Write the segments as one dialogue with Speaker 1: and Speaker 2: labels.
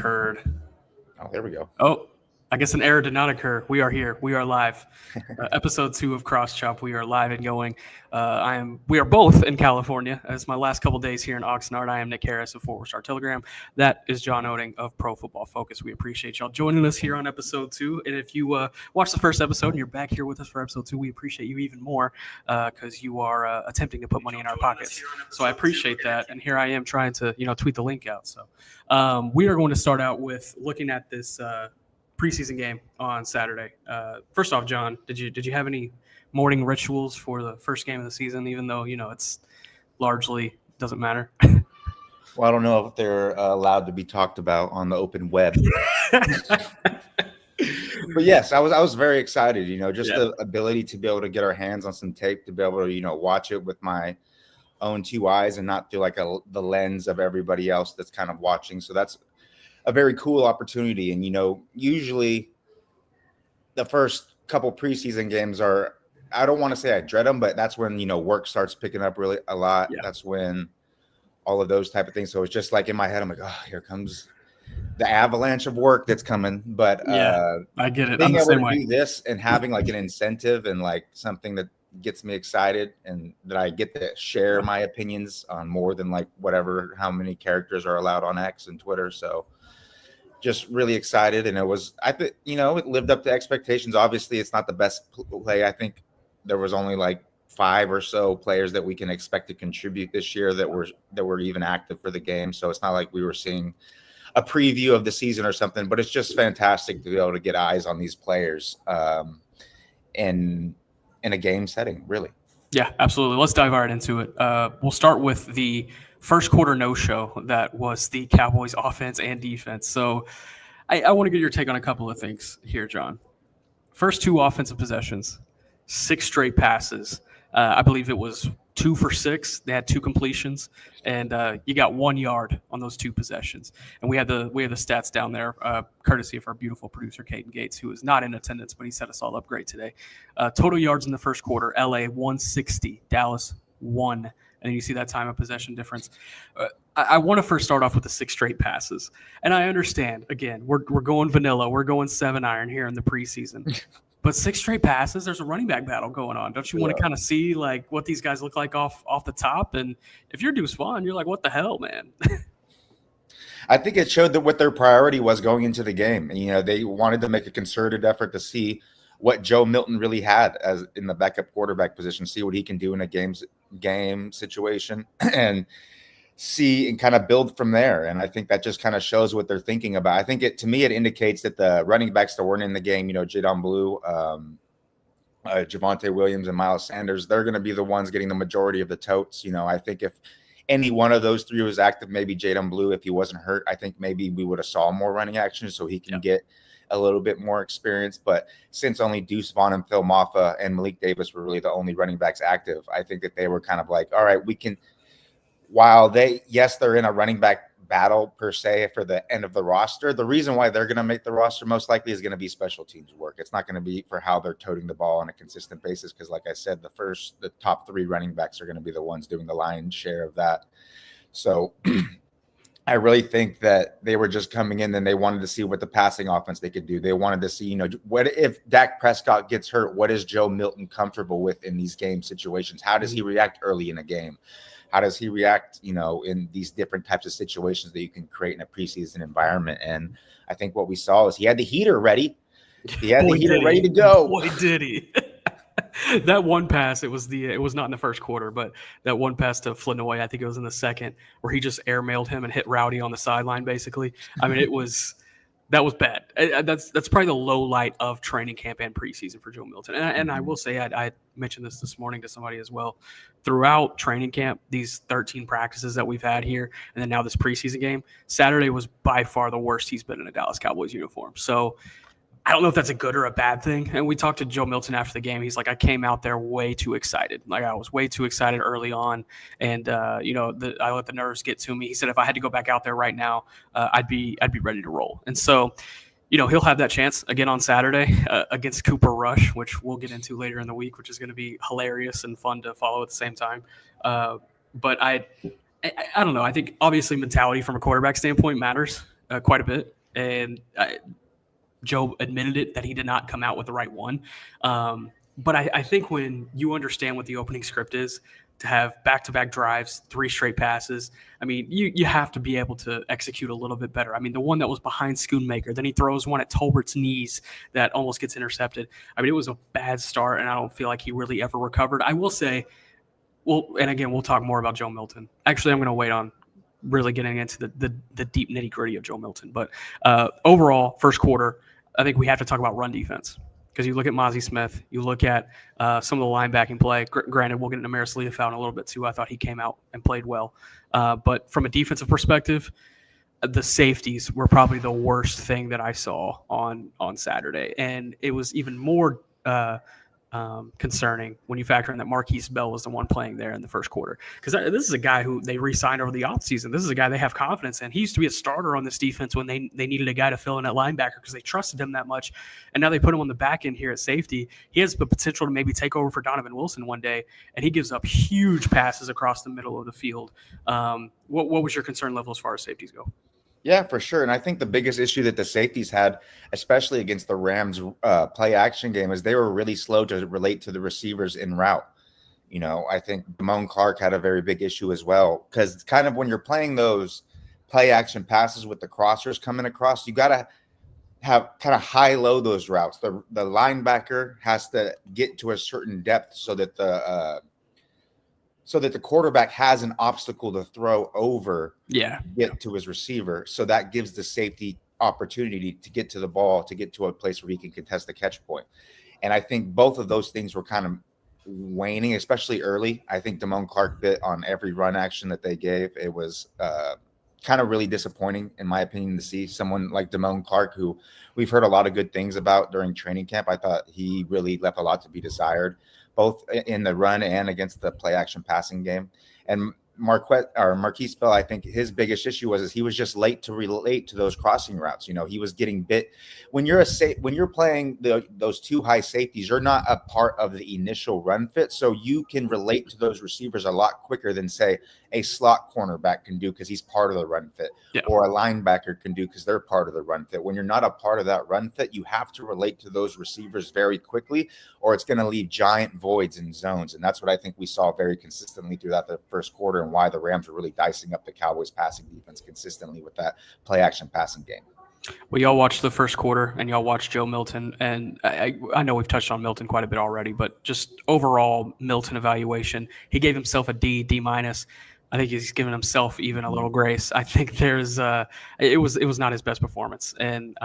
Speaker 1: occurred.
Speaker 2: Oh, there we go.
Speaker 1: Oh, I guess an error did not occur. We are here. We are live. Episode 2 of Cross Chop. We are live and going. We are both in California. As my last couple days here in Oxnard, I am Nick Harris of 4 Star Telegram. That is John Oding of Pro Football Focus. We appreciate y'all joining us here on episode 2. And if you watched the first episode and you're back here with us for episode 2, we appreciate you even more because you are attempting to put money in our pockets. So I appreciate that. And here I am trying to tweet the link out. So we are going to start out with looking at this preseason game on Saturday. First off, John, did you have any morning rituals for the first game of the season, even though it's largely doesn't matter?
Speaker 2: Well, I don't know if they're allowed to be talked about on the open web. But yes, I was very excited, the ability to be able to get our hands on some tape, to be able to watch it with my own 2 eyes and not through like the lens of everybody else that's kind of watching. So that's a very cool opportunity. And, usually the first couple preseason games are, I don't want to say I dread them, but that's when, work starts picking up really a lot. Yeah. That's when all of those type of things. So it's just like in my head, I'm like, oh, here comes the avalanche of work that's coming. But
Speaker 1: yeah, I get it.
Speaker 2: Being able to do this and having like an incentive and like something that gets me excited and that I get to share my opinions on more than like how many characters are allowed on X and Twitter. So just really excited. And it lived up to expectations. Obviously it's not the best play. I think there was only like 5 or so players that we can expect to contribute this year that were even active for the game. So it's not like we were seeing a preview of the season or something, but it's just fantastic to be able to get eyes on these players in a game setting, really. Yeah,
Speaker 1: absolutely. Let's dive right into it. We'll start with the first quarter no-show that was the Cowboys offense and defense. So I want to get your take on a couple of things here, John. First 2 offensive possessions, 6 straight passes. I believe it was 2 for 6. They had 2 completions, and you got 1 yard on those 2 possessions. And we have the stats down there, courtesy of our beautiful producer, Caden Gates, who is not in attendance, but he set us all up great today. Total yards in the first quarter, LA 160, Dallas 1. And you see that time of possession difference. I want to first start off with the 6 straight passes. And I understand, again, we're going vanilla. We're going 7-iron here in the preseason. But 6 straight passes, there's a running back battle going on. Don't you want to kind of see like what these guys look like off the top? And if you're Deuce Vaughn, you're like, what the hell, man?
Speaker 2: I think it showed that what their priority was going into the game. And, they wanted to make a concerted effort to see what Joe Milton really had as in the backup quarterback position, see what he can do in a game situation and see and kind of build from there. And I think that just kind of shows what they're thinking about. I think to me, it indicates that the running backs that weren't in the game, Jadon Blue, Javonte Williams and Miles Sanders, they're going to be the ones getting the majority of the totes. I think if any one of those 3 was active, maybe Jadon Blue, if he wasn't hurt, I think maybe we would have saw more running action so he can get a little bit more experience. But since only Deuce Vaughn and Phil Maffa and Malik Davis were really the only running backs active, I think that they were kind of like, all right, we can, while they're in a running back battle per se for the end of the roster, the reason why they're going to make the roster most likely is going to be special teams work. It's not going to be for how they're toting the ball on a consistent basis. Cause like I said, the top 3 running backs are going to be the ones doing the lion's share of that. So I really think that they were just coming in and they wanted to see what the passing offense they could do. They wanted to see, what if Dak Prescott gets hurt? What is Joe Milton comfortable with in these game situations? How does he react early in a game? How does he react, in these different types of situations that you can create in a preseason environment? And I think what we saw is he had the heater ready. He had the heater ready to go.
Speaker 1: Boy, did he. That one pass, it was not in the first quarter, but that one pass to Flanoy, I think it was in the second, where he just airmailed him and hit Rowdy on the sideline, basically. I mean, that was bad. That's probably the low light of training camp and preseason for Joe Milton. And I will say, I mentioned this morning to somebody as well. Throughout training camp, these 13 practices that we've had here, and then now this preseason game, Saturday was by far the worst he's been in a Dallas Cowboys uniform. So I don't know if that's a good or a bad thing. And we talked to Joe Milton after the game. He's like, I came out there way too excited. Like, I was way too excited early on. And, I let the nerves get to me. He said, if I had to go back out there right now, I'd be ready to roll. And so, he'll have that chance again on Saturday against Cooper Rush, which we'll get into later in the week, which is going to be hilarious and fun to follow at the same time. But I don't know. I think obviously mentality from a quarterback standpoint matters. quite a bit, and Joe admitted it that he did not come out with the right one. But I think when you understand what the opening script is, to have back-to-back drives, 3 straight passes, I mean, you have to be able to execute a little bit better. I mean, the one that was behind Schoonmaker, then he throws one at Tolbert's knees that almost gets intercepted. I mean, it was a bad start, and I don't feel like he really ever recovered. I will say, well, and again, we'll talk more about Joe Milton. Actually, I'm going to wait on really getting into the deep nitty-gritty of Joe Milton. But overall, first quarter, I think we have to talk about run defense. Because you look at Mozzie Smith, you look at some of the linebacking play. Granted, we'll get into Marist Liufau in a little bit too. I thought he came out and played well. But from a defensive perspective, the safeties were probably the worst thing that I saw on Saturday. And it was even more concerning when you factor in that Marquise Bell was the one playing there in the first quarter. Because this is a guy who they re-signed over the offseason. This is a guy they have confidence in. He used to be a starter on this defense when they needed a guy to fill in at linebacker because they trusted him that much. And now they put him on the back end here at safety. He has the potential to maybe take over for Donovan Wilson one day, and he gives up huge passes across the middle of the field. What was your concern level as far as safeties go?
Speaker 2: Yeah, for sure. And I think the biggest issue that the safeties had, especially against the Rams play action game, is they were really slow to relate to the receivers in route. You know, I think Damone Clark had a very big issue as well, because kind of when you're playing those play action passes with the crossers coming across, you got to have kind of high-low those routes. The linebacker has to get to a certain depth so that the quarterback has an obstacle to throw over, get to his receiver. So that gives the safety opportunity to get to the ball, to get to a place where he can contest the catch point. And I think both of those things were kind of waning, especially early. I think Damone Clark bit on every run action that they gave. It was kind of really disappointing, in my opinion, to see someone like Damone Clark, who we've heard a lot of good things about during training camp. I thought he really left a lot to be desired, both in the run and against the play action passing game. And Marquise Bell, I think his biggest issue was he was just late to relate to those crossing routes. You know, he was getting bit. When you're playing those two high safeties, you're not a part of the initial run fit, so you can relate to those receivers a lot quicker than, say, a slot cornerback can do because he's part of the run fit, or a linebacker can do because they're part of the run fit. When you're not a part of that run fit, you have to relate to those receivers very quickly, or it's going to leave giant voids in zones. And that's what I think we saw very consistently throughout the first quarter, and why the Rams were really dicing up the Cowboys passing defense consistently with that play action passing game.
Speaker 1: Well, y'all watched the first quarter and y'all watched Joe Milton, and I know we've touched on Milton quite a bit already, but just overall Milton evaluation, he gave himself a D minus. I think he's given himself even a little grace. I think there's it was not his best performance, and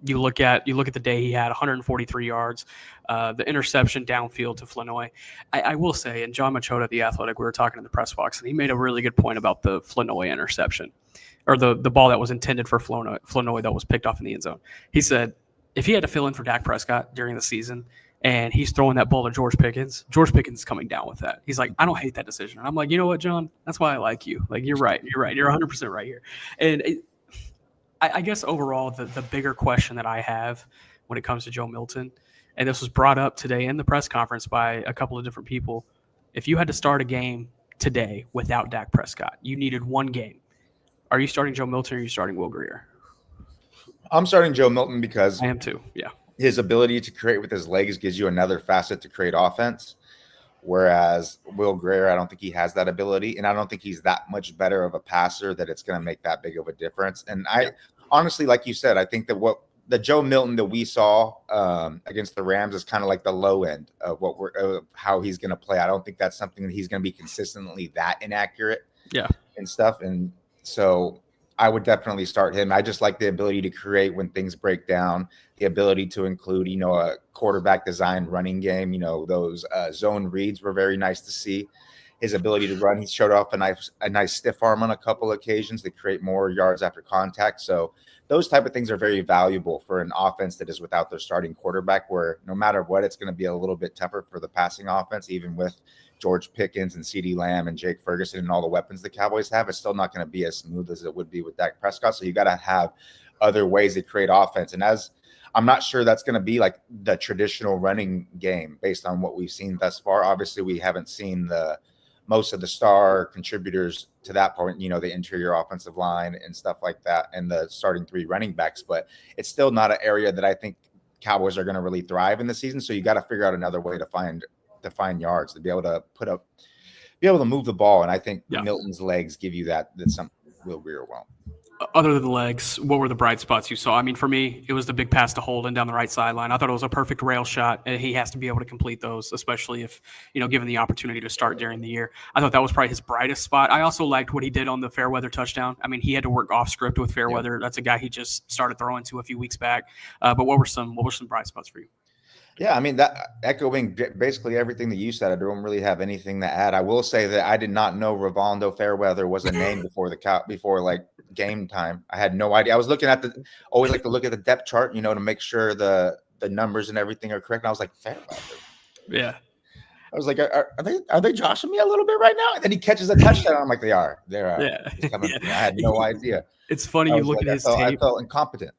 Speaker 1: you look at the day he had 143 yards, the interception downfield to Flanoy. I will say, and John Machota, the Athletic, we were talking in the press box, and he made a really good point about the Flanoy interception, or the ball that was intended for Flanoy that was picked off in the end zone. He said if he had to fill in for Dak Prescott during the season and he's throwing that ball to George Pickens is coming down with that. He's like, I don't hate that decision. And I'm like, you know what, John? That's why I like you. Like, you're right. You're 100% right here. And I guess overall, the bigger question that I have when it comes to Joe Milton, and this was brought up today in the press conference by a couple of different people, if you had to start a game today without Dak Prescott, you needed one game. Are you starting Joe Milton or are you starting Will Grier?
Speaker 2: I'm starting Joe Milton because
Speaker 1: I am too, yeah.
Speaker 2: His ability to create with his legs gives you another facet to create offense, whereas Will Grier, I don't think he has that ability, and I don't think he's that much better of a passer that it's going to make that big of a difference. And honestly, like you said, I think that the Joe Milton that we saw against the Rams is kind of like the low end of how he's going to play. I don't think that's something that he's going to be consistently that inaccurate and stuff. And so I would definitely start him. I just like the ability to create when things break down, the ability to include, a quarterback designed running game. Those zone reads were very nice to see. His ability to run, he showed off a nice stiff arm on a couple occasions to create more yards after contact. So those type of things are very valuable for an offense that is without their starting quarterback, where no matter what, it's going to be a little bit tougher for the passing offense, even with George Pickens and CeeDee Lamb and Jake Ferguson and all the weapons the Cowboys have. It's still not going to be as smooth as it would be with Dak Prescott. So you got to have other ways to create offense. And as I'm not sure that's going to be like the traditional running game based on what we've seen thus far. Obviously, we haven't seen the most of the star contributors to that point, the interior offensive line and stuff like that, and the starting 3 running backs. But it's still not an area that I think Cowboys are going to really thrive in the season. So you got to figure out another way to find yards, to be able to move the ball. And I think Milton's legs give you that some will rear well.
Speaker 1: Other than the legs, what were the bright spots you saw? I mean, for me, it was the big pass to Holden down the right sideline. I thought it was a perfect rail shot, and he has to be able to complete those, especially if, given the opportunity to start during the year. I thought that was probably his brightest spot. I also liked what he did on the Fairweather touchdown. I mean, he had to work off script with Fairweather. That's a guy he just started throwing to a few weeks back. But what were some bright spots for you?
Speaker 2: Yeah, I mean, that echoing basically everything that you said. I don't really have anything to add. I will say that I did not know Rivaldo Fairweather was a name before game time. I had no idea. I was looking at always like to look at the depth chart, to make sure the numbers and everything are correct. And I was like, Fairweather.
Speaker 1: Yeah.
Speaker 2: I was like, are they joshing me a little bit right now? And then he catches a touchdown. I'm like, they are. Yeah. I had no idea.
Speaker 1: It's funny. You look at his tape.
Speaker 2: I felt incompetent.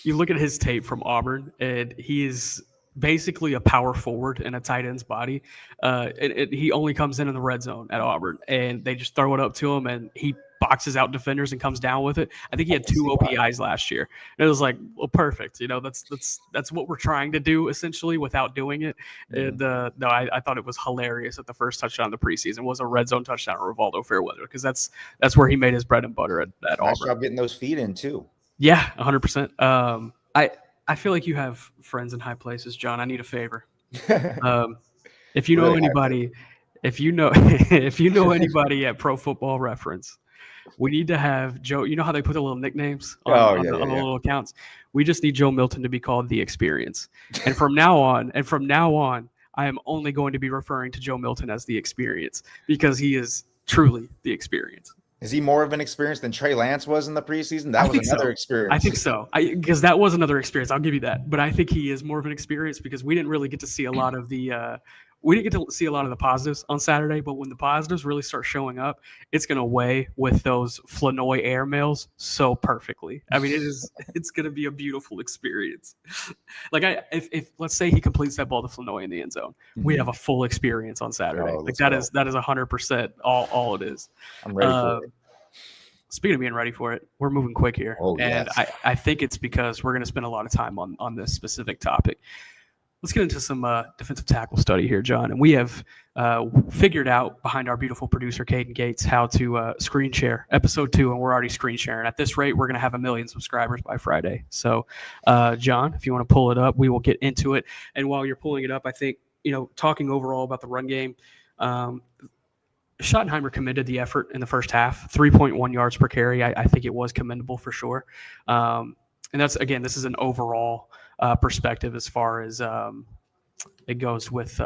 Speaker 1: You look at his tape from Auburn, and he is basically a power forward in a tight end's body. He only comes in the red zone at Auburn, and they just throw it up to him, and he boxes out defenders and comes down with it. I think he had 2 OPIs last year. And it was like, well, perfect. That's what we're trying to do essentially without doing it. Mm-hmm. And I thought it was hilarious that the first touchdown of the preseason was a red zone touchdown of Rivaldo Fairweather, because that's where he made his bread and butter at Auburn.
Speaker 2: Nice job getting those feet in too.
Speaker 1: Yeah, 100%. I feel like you have friends in high places, John. I need a favor. If you know anybody, if you know anybody at Pro Football Reference, we need to have Joe. You know how they put the little nicknames on the little accounts? We just need Joe Milton to be called The Experience. And from now on, I am only going to be referring to Joe Milton as The Experience, because he is truly the experience.
Speaker 2: Is he more of an experience than Trey Lance was in the preseason? That was another experience.
Speaker 1: I think so. Because that was another experience. I'll give you that. But I think he is more of an experience, because we didn't really get to see a lot of the positives on Saturday. But when the positives really start showing up, it's going to weigh with those Flanoy airmails so perfectly. I mean, it's going to be a beautiful experience. Like if let's say he completes that ball to Flanoy in the end zone, we have a full experience on Saturday. That is 100% all it is.
Speaker 2: I'm ready for it.
Speaker 1: Speaking of being ready for it, we're moving quick here. And I think it's because we're going to spend a lot of time on this specific topic. Let's get into some defensive tackle study here, John. And we have figured out, behind our beautiful producer, Caden Gates, how to screen share episode 2, and we're already screen sharing. At this rate, we're going to have 1 million subscribers by Friday. So, John, if you want to pull it up, we will get into it. And while you're pulling it up, I think, talking overall about the run game, Schottenheimer commended the effort in the first half, 3.1 yards per carry. I think it was commendable for sure. And that's, again, this is an overall perspective as far as it goes with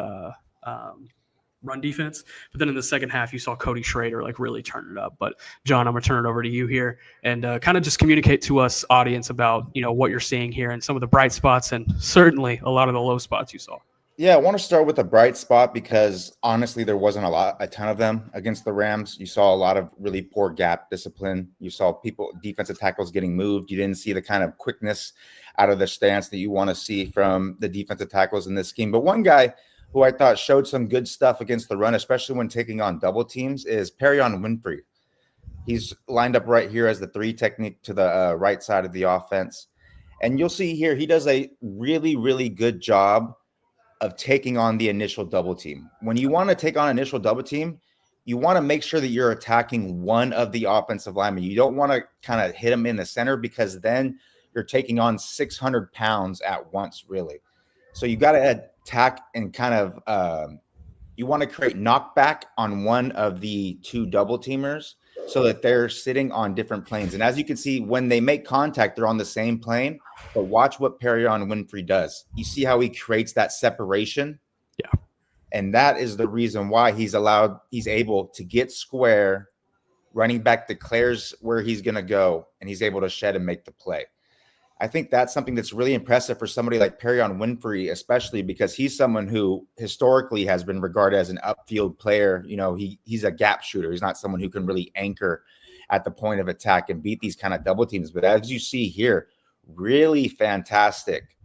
Speaker 1: run defense. But then in the second half, you saw Cody Schrader really turn it up. But John, I'm going to turn it over to you here and kind of just communicate to us, audience, about what you're seeing here and some of the bright spots and certainly a lot of the low spots you saw.
Speaker 2: Yeah, I want to start with a bright spot because honestly, there wasn't a ton of them against the Rams. You saw a lot of really poor gap discipline. You saw defensive tackles getting moved. You didn't see the kind of quickness out of the stance that you want to see from the defensive tackles in this scheme. But one guy who I thought showed some good stuff against the run, especially when taking on double teams, is Perion Winfrey. He's lined up right here as the 3 technique to the right side of the offense. And you'll see here, he does a really, really good job of taking on the initial double team. When you want to take on initial double team, you want to make sure that you're attacking one of the offensive linemen. You don't want to kind of hit them in the center, because then you're taking on 600 pounds at once, really. So you got to attack and kind of you want to create knockback on one of the 2 double teamers so that they're sitting on different planes. And as you can see, when they make contact, they're on the same plane. But watch what Perion Winfrey does. You see how he creates that separation?
Speaker 1: Yeah.
Speaker 2: And that is the reason why he's able to get square. Running back declares where he's going to go, and he's able to shed and make the play. I think that's something that's really impressive for somebody like Perion Winfrey, especially because he's someone who historically has been regarded as an upfield player. He's a gap shooter. He's not someone who can really anchor at the point of attack and beat these kind of double teams. But as you see here, really fantastic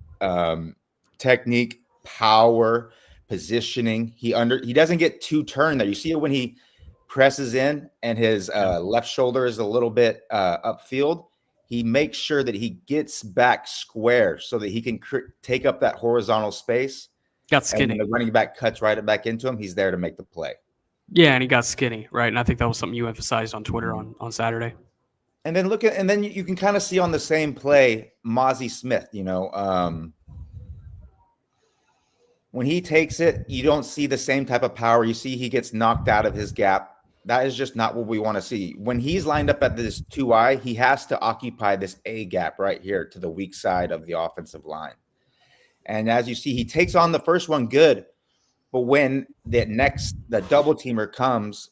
Speaker 2: technique, power, positioning. He doesn't get too turned there. You see it when he presses in and his left shoulder is a little bit upfield, he makes sure that he gets back square so that he can take up that horizontal space.
Speaker 1: Got skinny.
Speaker 2: And when the running back cuts right back into him, he's there to make the play.
Speaker 1: Yeah, and he got skinny, right? And I think that was something you emphasized on Twitter on Saturday.
Speaker 2: And then then you can kind of see on the same play, Mozzie Smith, when he takes it, you don't see the same type of power. You see he gets knocked out of his gap. That is just not what we want to see. When he's lined up at this 2-eye, he has to occupy this A gap right here to the weak side of the offensive line. And as you see, he takes on the first one good, but when the double teamer comes,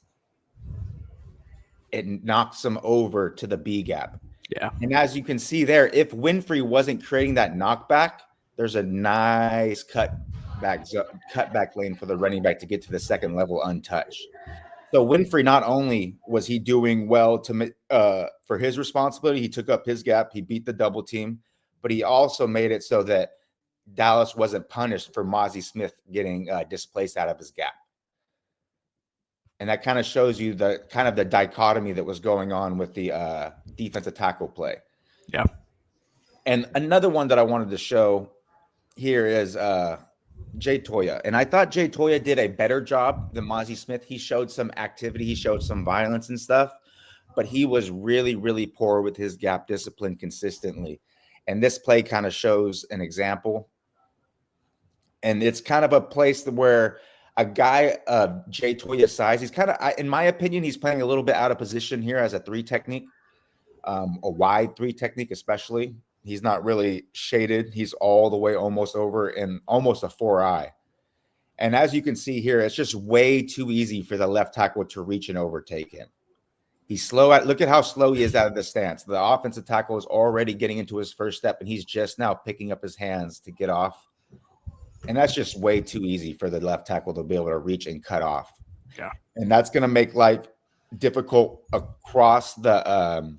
Speaker 2: it knocks him over to the B gap.
Speaker 1: Yeah.
Speaker 2: And as you can see there, if Winfrey wasn't creating that knockback, there's a nice cutback lane for the running back to get to the second level untouched. So Winfrey, not only was he doing well for his responsibility, he took up his gap, he beat the double team, but he also made it so that Dallas wasn't punished for Mozzie Smith getting displaced out of his gap. And that kind of shows you the dichotomy that was going on with the defensive tackle play.
Speaker 1: Yeah.
Speaker 2: And another one that I wanted to show here is Jay Toya. And I thought Jay Toya did a better job than Mozzie Smith. He showed some activity. He showed some violence and stuff. But he was really, really poor with his gap discipline consistently. And this play kind of shows an example. And it's kind of a place where a guy of Jay Toya's size, he's kind of, in my opinion, he's playing a little bit out of position here as a 3 technique, a wide 3 technique especially. He's not really shaded. He's all the way almost over in almost a 4-eye. And as you can see here, it's just way too easy for the left tackle to reach and overtake him. He's slow. Look at how slow he is out of the stance. The offensive tackle is already getting into his first step, and he's just now picking up his hands to get off. And that's just way too easy for the left tackle to be able to reach and cut off.
Speaker 1: Yeah.
Speaker 2: And that's going to make life difficult across the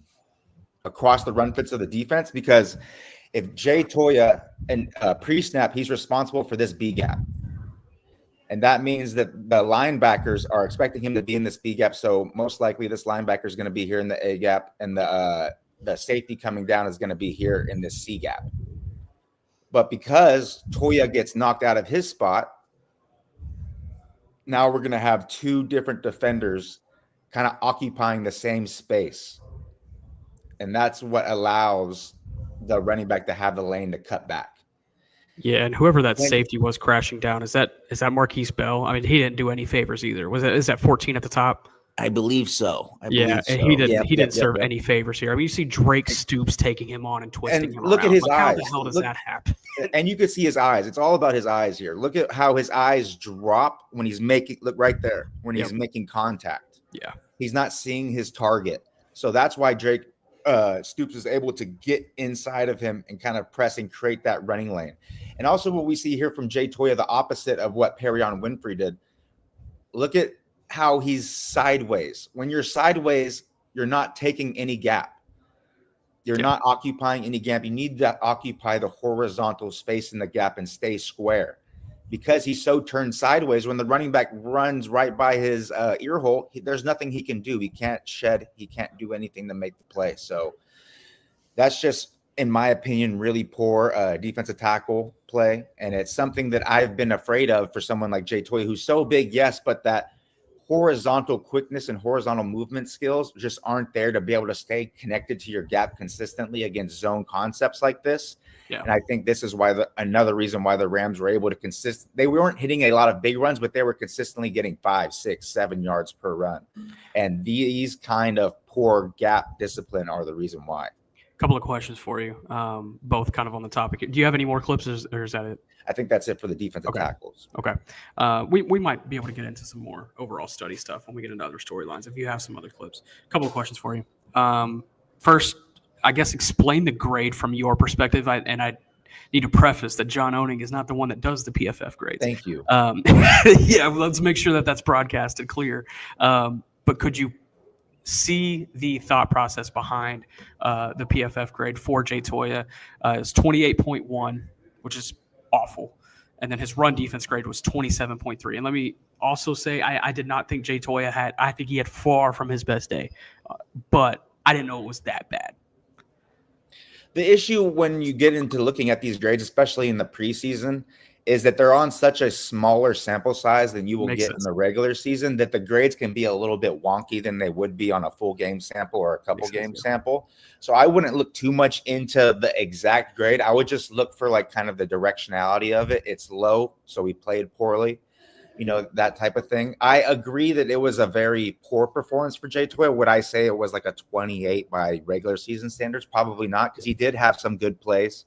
Speaker 2: run fits of the defense, because if Jay Toya and pre-snap, he's responsible for this B gap. And that means that the linebackers are expecting him to be in this B gap. So most likely this linebacker is going to be here in the A gap, and the safety coming down is going to be here in this C gap. But because Toya gets knocked out of his spot, now we're going to have 2 different defenders kind of occupying the same space. And that's what allows the running back to have the lane to cut back.
Speaker 1: Yeah, and whoever that safety was crashing down, is that Marquise Bell? I mean, he didn't do any favors either. Is that 14 at the top?
Speaker 2: I believe so.
Speaker 1: And he didn't serve any favors here. I mean, you see Drake Stoops taking him on and twisting him
Speaker 2: look
Speaker 1: around.
Speaker 2: At his
Speaker 1: eyes.
Speaker 2: How
Speaker 1: the hell does that happen?
Speaker 2: And you can see his eyes. It's all about his eyes here. Look at how his eyes drop when he's look right there, when he's making contact.
Speaker 1: Yeah.
Speaker 2: He's not seeing his target. So that's why Drake Stoops is able to get inside of him and kind of press and create that running lane. And also what we see here from Jay Toya, the opposite of what Perrion Winfrey did. Look at how he's sideways. When you're sideways, you're not taking any gap. You're not occupying any gap. You need to occupy the horizontal space in the gap and stay square. Because he's so turned sideways, when the running back runs right by his ear hole, there's nothing he can do. He can't shed. He can't do anything to make the play. So that's just, in my opinion, really poor defensive tackle play. And it's something that I've been afraid of for someone like Jay Toya, who's so big, yes, but that horizontal quickness and horizontal movement skills just aren't there to be able to stay connected to your gap consistently against zone concepts like this. Yeah. And I think this is why another reason why the Rams were able to they weren't hitting a lot of big runs, but they were consistently getting 5, 6, 7 yards per run. And these kind of poor gap discipline are the reason why.
Speaker 1: Couple of questions for you, both kind of on the topic. Do you have any more clips, or is that it?
Speaker 2: I think that's it for the defensive tackles.
Speaker 1: Okay. We might be able to get into some more overall study stuff when we get into other storylines, if you have some other clips. A couple of questions for you. First, I guess explain the grade from your perspective. I need to preface that John Owning is not the one that does the PFF grades.
Speaker 2: Thank you.
Speaker 1: Yeah, let's make sure that that's broadcasted clear. But could you see the thought process behind the PFF grade for Jay Toya? It's 28.1, which is awful. And then his run defense grade was 27.3. And let me also say, I did not think Jay Toya I think he had far from his best day, but I didn't know it was that bad.
Speaker 2: The issue when you get into looking at these grades, especially in the preseason, is that they're on such a smaller sample size than you will get in the regular season that the grades can be a little bit wonky than they would be on a full game sample or a couple game sample. So I wouldn't look too much into the exact grade. I would just look for like kind of the directionality of it. It's low, so we played poorly, that type of thing. I agree that it was a very poor performance for Jay Toya. Would I say it was like a 28 by regular season standards? Probably not, because he did have some good plays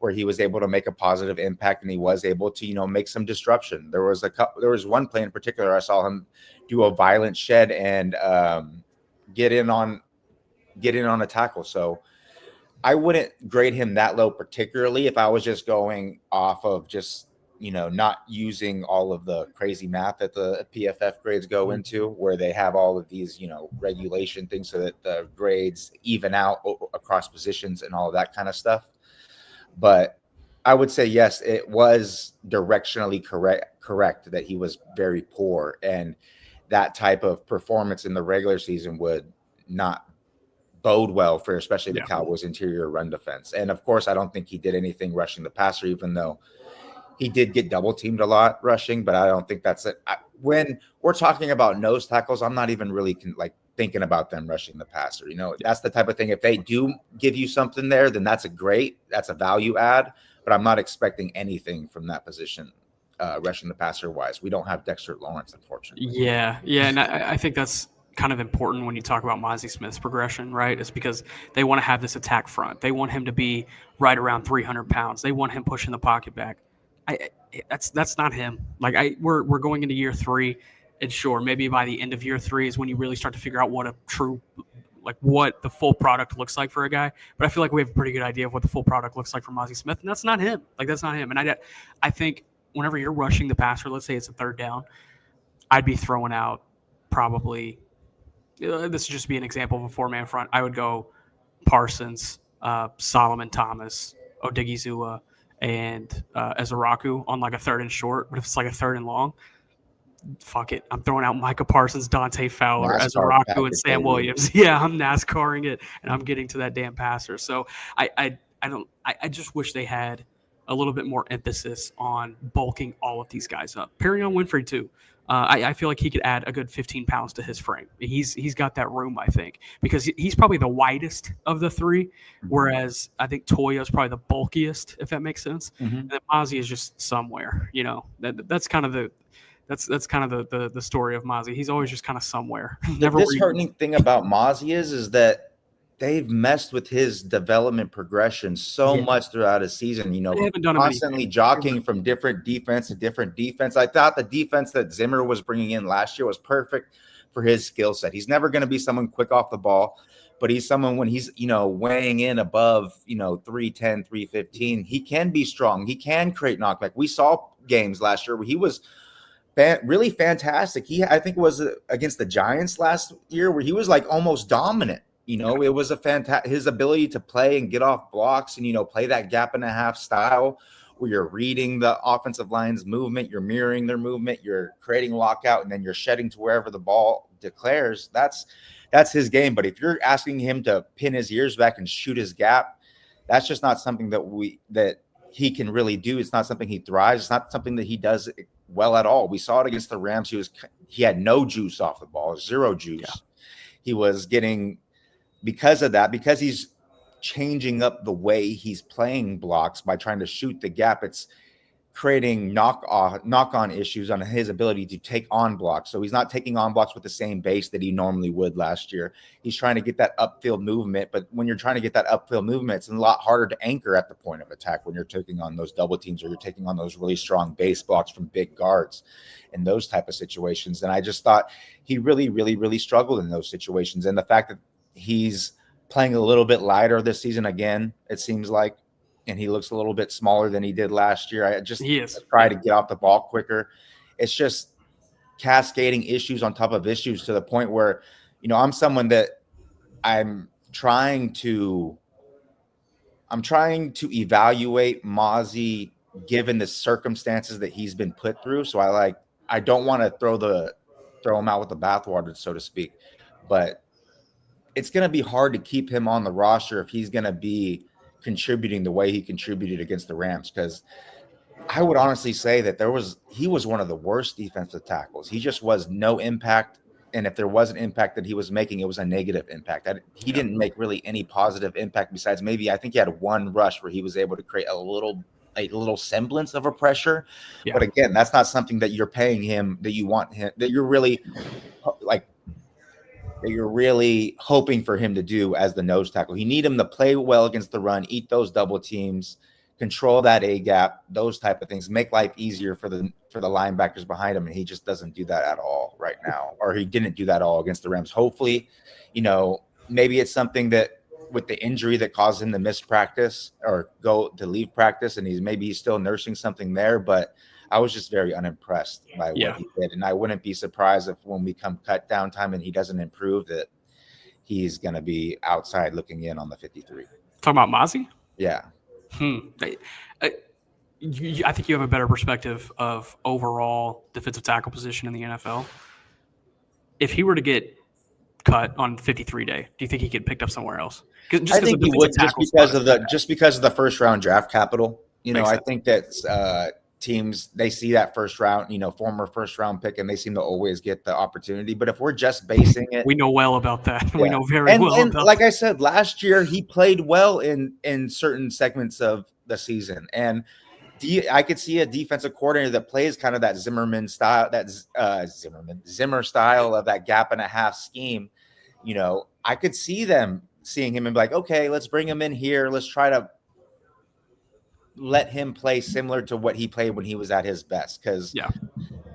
Speaker 2: where he was able to make a positive impact and he was able to, make some disruption. There was one play in particular I saw him do a violent shed and get in on a tackle. So I wouldn't grade him that low, particularly if I was just going off of just, not using all of the crazy math that the PFF grades go into, where they have all of these, regulation things so that the grades even out across positions and all of that kind of stuff. But I would say, yes, it was directionally correct that he was very poor. And that type of performance in the regular season would not bode well for especially the Cowboys' interior run defense. And, of course, I don't think he did anything rushing the passer, even though he did get double-teamed a lot rushing. But I don't think that's it. When we're talking about nose tackles, I'm not even really thinking about them rushing the passer. That's the type of thing. If they do give you something there, then that's a value add, but I'm not expecting anything from that position, rushing the passer wise. We don't have Dexter Lawrence, unfortunately.
Speaker 1: Yeah. And I think that's kind of important when you talk about Mozzie Smith's progression, right? It's because they want to have this attack front. They want him to be right around 300 pounds. They want him pushing the pocket back. That's not him. We're going into year 3. And sure, maybe by the end of year 3 is when you really start to figure out what a true, what the full product looks like for a guy. But I feel like we have a pretty good idea of what the full product looks like for Mozzie Smith, and that's not him. That's not him. And I think whenever you're rushing the passer, let's say it's a third down, I'd be throwing out probably, this would just be an example of a 4-man front. I would go Parsons, Solomon Thomas, Odigizua, and Ezaraku on a third and short. But if it's a third and long, fuck it. I'm throwing out Micah Parsons, Dante Fowler, Ezaraku, and Sam Williams. Yeah, I'm NASCARing it, and I'm getting to that damn passer. So I just wish they had a little bit more emphasis on bulking all of these guys up. Perrion Winfrey too. I feel like he could add a good 15 pounds to his frame. He's got that room, I think, because he's probably the widest of the 3, whereas I think Toya is probably the bulkiest, if that makes sense. And then Mozzie is just somewhere. That's kind of the story of Mozzie. He's always just kind of somewhere.
Speaker 2: The disheartening thing about Mozzie is that they've messed with his development progression so much throughout his season, constantly jockeying from different defense to different defense. I thought the defense that Zimmer was bringing in last year was perfect for his skill set. He's never going to be someone quick off the ball, but he's someone when he's, weighing in above, 310, 315, he can be strong. He can create knockback. We saw games last year where he was really fantastic. I think it was against the Giants last year where he was almost dominant. It was his ability to play and get off blocks and, play that gap and a half style where you're reading the offensive line's movement, you're mirroring their movement, you're creating lockout, and then you're shedding to wherever the ball declares. That's his game. But if you're asking him to pin his ears back and shoot his gap, that's just not something that he can really do. It's not something he thrives. It's not something that he does well at all. We saw it against the Rams. He had no juice off the ball, zero juice. Yeah. He was getting, because of that, because he's changing up the way he's playing blocks by trying to shoot the gap, it's creating knock-on issues on his ability to take on blocks. So he's not taking on blocks with the same base that he normally would last year. He's trying to get that upfield movement, but when you're trying to get that upfield movement, it's a lot harder to anchor at the point of attack when you're taking on those double teams or you're taking on those really strong base blocks from big guards and those type of situations. And I just thought he really, really, really struggled in those situations. And the fact that he's playing a little bit lighter this season again, it seems like, and he looks a little bit smaller than he did last year. I just try to get off the ball quicker. It's just cascading issues on top of issues to the point where, I'm someone that I'm trying to evaluate Mozzie given the circumstances that he's been put through. So I don't want to throw him out with the bathwater, so to speak, but it's going to be hard to keep him on the roster if he's going to be contributing the way he contributed against the Rams. Because I would honestly say that he was one of the worst defensive tackles. He just was no impact. And if there was an impact that he was making, it was a negative impact. He didn't make really any positive impact besides maybe I think he had one rush where he was able to create a little semblance of a pressure. Yeah. But again, that's not something that you're paying him, that you want him, that you're really hoping for him to do as the nose tackle. You need him to play well against the run, eat those double teams, control that A gap, those type of things, make life easier for the linebackers behind him. And he just doesn't do that at all right now, or he didn't do that at all against the Rams. Hopefully, maybe it's something that with the injury that caused him to miss practice or leave practice, and he's still nursing something there. But I was just very unimpressed by what he did. And I wouldn't be surprised if when we come cut down time and he doesn't improve, that he's going to be outside looking in on the 53.
Speaker 1: Talking about Mozzie?
Speaker 2: Yeah.
Speaker 1: I think you have a better perspective of overall defensive tackle position in the NFL. If he were to get cut on 53 day, do you think he could picked up somewhere else?
Speaker 2: I think he would, just because of the first round draft capital. I think that teams, they see that first round, former first round pick, and they seem to always get the opportunity. But if we're just basing it,
Speaker 1: we know well about that. Yeah. We know very well.
Speaker 2: And like I said, last year he played well in certain segments of the season, and I could see a defensive coordinator that plays kind of that Zimmer style of that gap and a half scheme. I could see them seeing him and be like, okay, let's bring him in here. Let's try to let him play similar to what he played when he was at his best. Because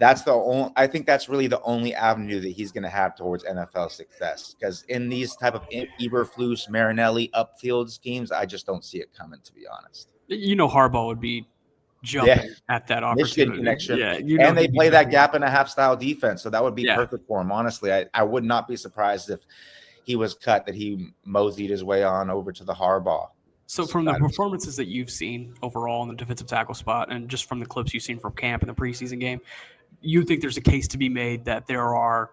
Speaker 2: I think that's really the only avenue that he's going to have towards NFL success. Because in these type of Eberflus, Marinelli upfield schemes, I just don't see it coming, to be honest.
Speaker 1: Harbaugh would be jumping at that opportunity.
Speaker 2: Connection. Yeah, and they play that gap and a half style defense, so that would be perfect for him. Honestly, I would not be surprised if he was cut, that he moseyed his way on over to the Harbaugh.
Speaker 1: So from the performances that you've seen overall in the defensive tackle spot, and just from the clips you've seen from camp and the preseason game, you think there's a case to be made that there are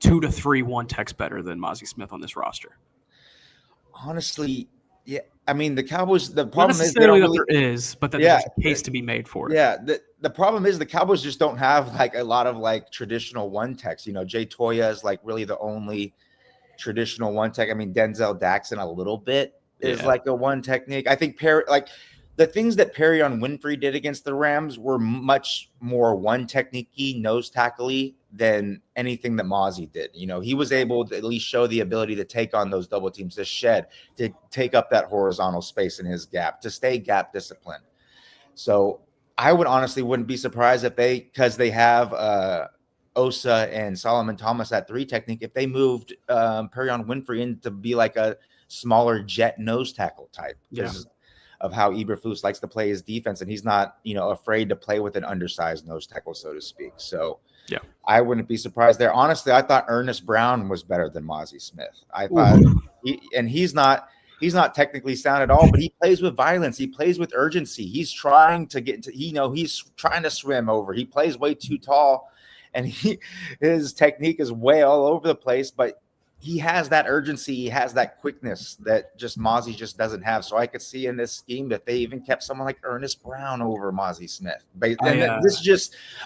Speaker 1: 2 to 3 one-techs better than Mozzie Smith on this roster?
Speaker 2: Honestly, yeah. I mean, the Cowboys, the problem is
Speaker 1: there is, but that there's a case to be made for it.
Speaker 2: Yeah. The problem is the Cowboys just don't have a lot of traditional one-techs. Jay Toya is really the only traditional one-tech. I mean, Denzel Daxon a little bit is a one technique. I think the things that Perrion Winfrey did against the Rams were much more one technique-y, nose tackle-y than anything that Mozzie did. He was able to at least show the ability to take on those double teams, to shed, to take up that horizontal space in his gap, to stay gap disciplined. So I wouldn't be surprised if because they have Osa and Solomon Thomas at 3 technique, if they moved Perrion Winfrey in to be like a smaller jet nose tackle type. Because of how Eberflus likes to play his defense, and he's not, afraid to play with an undersized nose tackle, so to speak. So I wouldn't be surprised there. Honestly, I thought Ernest Brown was better than Mozzie Smith. I thought, he's not technically sound at all, but he plays with violence. He plays with urgency. He's trying to get into, he's trying to swim over. He plays way too tall, and his technique is way all over the place, but he has that urgency. He has that quickness that just Mozzie just doesn't have. So I could see in this scheme that they even kept someone like Ernest Brown over Mozzie Smith.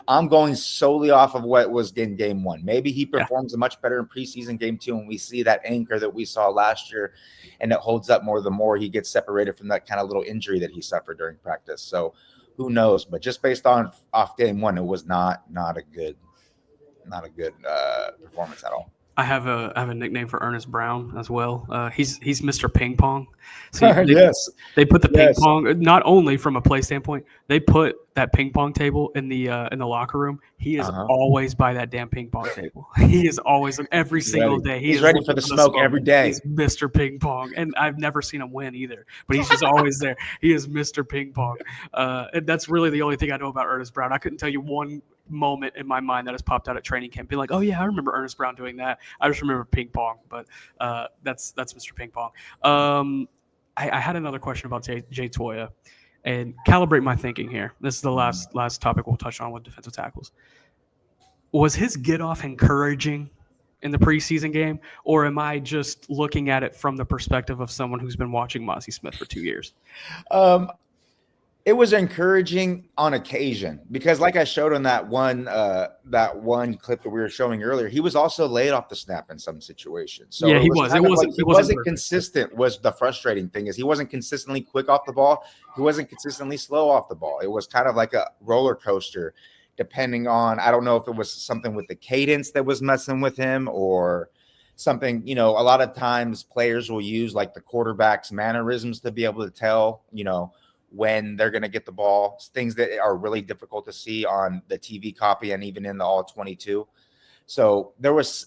Speaker 2: I'm going solely off of what was in game 1. Maybe he performs much better in preseason game 2, and we see that anchor that we saw last year, and it holds up more the more he gets separated from that kind of little injury that he suffered during practice. So who knows? But just based off game 1, it was not a good performance at all.
Speaker 1: I have a nickname for Ernest Brown as well. He's Mr. Ping Pong. So they put the ping pong, not only from a play standpoint, they put that ping pong table in the locker room. He is always by that damn ping pong table. He is always every single day.
Speaker 2: He's ready for the smoke every day.
Speaker 1: He's Mr. Ping Pong, and I've never seen him win either. But he's just always there. He is Mr. Ping Pong, and that's really the only thing I know about Ernest Brown. I couldn't tell you one moment in my mind that has popped out at training camp, be like, oh yeah, I remember Ernest Brown doing that. I just remember ping pong, but that's Mr. Ping Pong. I had another question about Jay Toya. and calibrate my thinking here. This is the last topic we'll touch on with defensive tackles. Was his get off encouraging in the preseason game, or am I just looking at it from the perspective of someone who's been watching Mozzie Smith for 2 years?
Speaker 2: It was encouraging on occasion because, like I showed on that one clip that we were showing earlier, he was also laid off the snap in some situations. So
Speaker 1: yeah, he was.
Speaker 2: It wasn't consistent. Was the frustrating thing is he wasn't consistently quick off the ball. He wasn't consistently slow off the ball. It was kind of like a roller coaster, depending on, I don't know if it was something with the cadence that was messing with him or something. A lot of times players will use like the quarterback's mannerisms to be able to tell, when they're going to get the ball, things that are really difficult to see on the TV copy and even in the all 22. So there was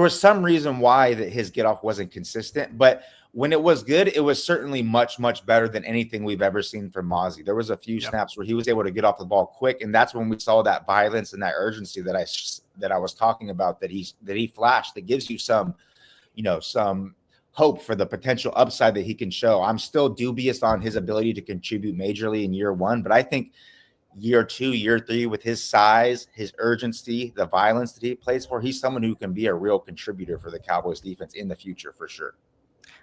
Speaker 2: some reason why that his get off wasn't consistent, but when it was good, it was certainly much, much better than anything we've ever seen from Mozzie. There was a few snaps where he was able to get off the ball quick, and that's when we saw that violence and that urgency that I was talking about that he flashed. That gives you some hope for the potential upside that he can show. I'm still dubious on his ability to contribute majorly in year one, but I think year two, year three, with his size, his urgency, the violence that he plays for, he's someone who can be a real contributor for the Cowboys defense in the future for sure.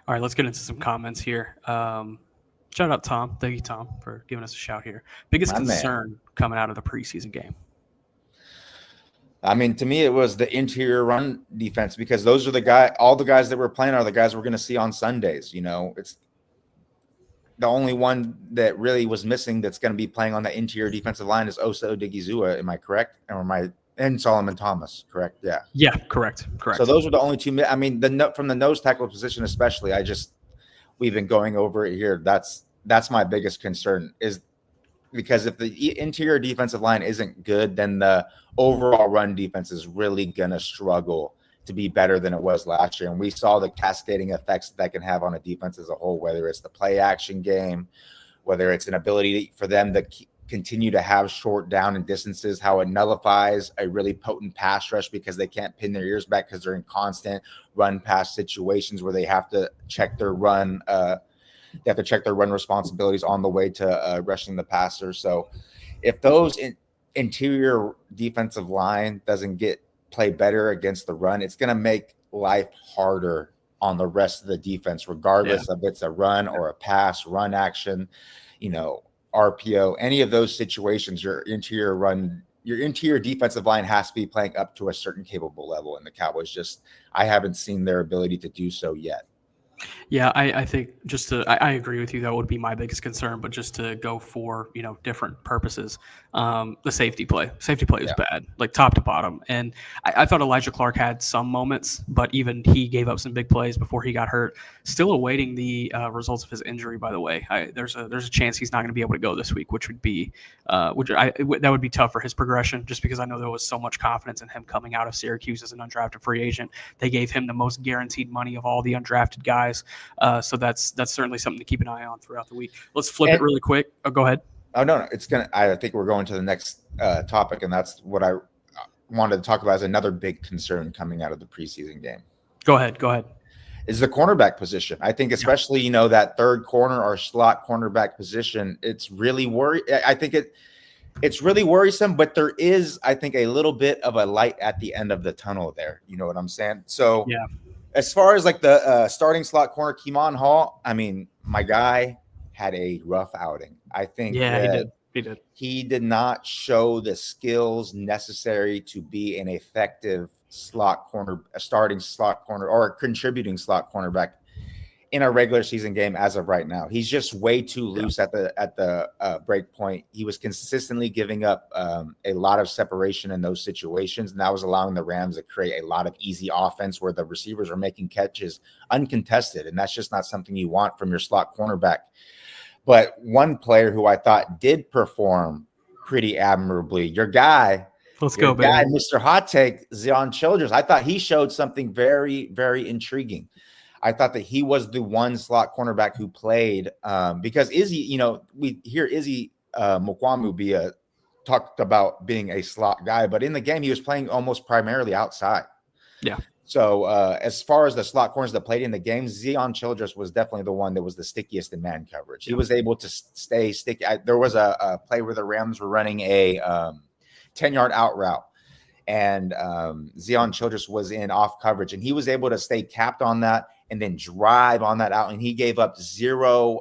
Speaker 1: All right, let's get into some comments here. Shout out Tom. Thank you, Tom, for giving us a shout here. Biggest concern coming out of the preseason game?
Speaker 2: I mean, to me, it was the interior run defense because those are all the guys that we're playing are the guys we're going to see on Sundays. It's the only one that really was missing that's going to be playing on the interior defensive line is Osa Odigizua. Am I correct? And Solomon Thomas, correct? Yeah.
Speaker 1: Yeah, correct.
Speaker 2: So those are the only two. I mean, from the nose tackle position, especially, we've been going over it here. That's my biggest concern is because if the interior defensive line isn't good, then the overall run defense is really going to struggle to be better than it was last year. And we saw the cascading effects that can have on a defense as a whole, whether it's the play action game, whether it's an ability for them to continue to have short down and distances, how it nullifies a really potent pass rush because they can't pin their ears back because they're in constant run pass situations where they have to check their run. They have to check their run responsibilities on the way to rushing the passer. So if those interior defensive line doesn't play better against the run, it's going to make life harder on the rest of the defense, regardless of it's a run or a pass, run action, RPO, any of those situations. Your interior defensive line has to be playing up to a certain capable level, and the Cowboys I haven't seen their ability to do so yet.
Speaker 1: Yeah, I think I agree with you. That would be my biggest concern, but just to go for, different purposes, the safety play was bad, like top to bottom. And I thought Elijah Clark had some moments, but even he gave up some big plays before he got hurt. Still awaiting the results of his injury, by the way. There's a chance he's not going to be able to go this week, which would be that would be tough for his progression, just because I know there was so much confidence in him coming out of Syracuse as an undrafted free agent. They gave him the most guaranteed money of all the undrafted guys. So that's certainly something to keep an eye on throughout the week. Let's flip it really quick. Oh, go ahead.
Speaker 2: Oh, no. I think we're going to the next topic, and that's what I wanted to talk about as another big concern coming out of the preseason game.
Speaker 1: Go ahead.
Speaker 2: Is the cornerback position. I think especially, that third corner or slot cornerback position, it's really I think it's really worrisome, but there is, I think, a little bit of a light at the end of the tunnel there. You know what I'm saying? So
Speaker 1: yeah.
Speaker 2: As far as like the starting slot corner, Keemon Hall, I mean, my guy had a rough outing. I think
Speaker 1: he did.
Speaker 2: He did not show the skills necessary to be an effective slot corner, a starting slot corner, or a contributing slot cornerback in a regular season game as of right now. He's just way too loose at the break point. He was consistently giving up a lot of separation in those situations, and that was allowing the Rams to create a lot of easy offense where the receivers are making catches uncontested, and that's just not something you want from your slot cornerback. But one player who I thought did perform pretty admirably, your guy, Mr. Hot Take, Zion Childress, I thought he showed something very, very intriguing. I thought that he was the one slot cornerback who played because Izzy, we hear Izzy Mukwamu talked about being a slot guy, but in the game he was playing almost primarily outside.
Speaker 1: Yeah.
Speaker 2: So as far as the slot corners that played in the game, Zion Childress was definitely the one that was the stickiest in man coverage. He was able to stay sticky. There was a play where the Rams were running a 10-yard out route, and Zion Childress was in off coverage, and he was able to stay capped on that and then drive on that out, and he gave up zero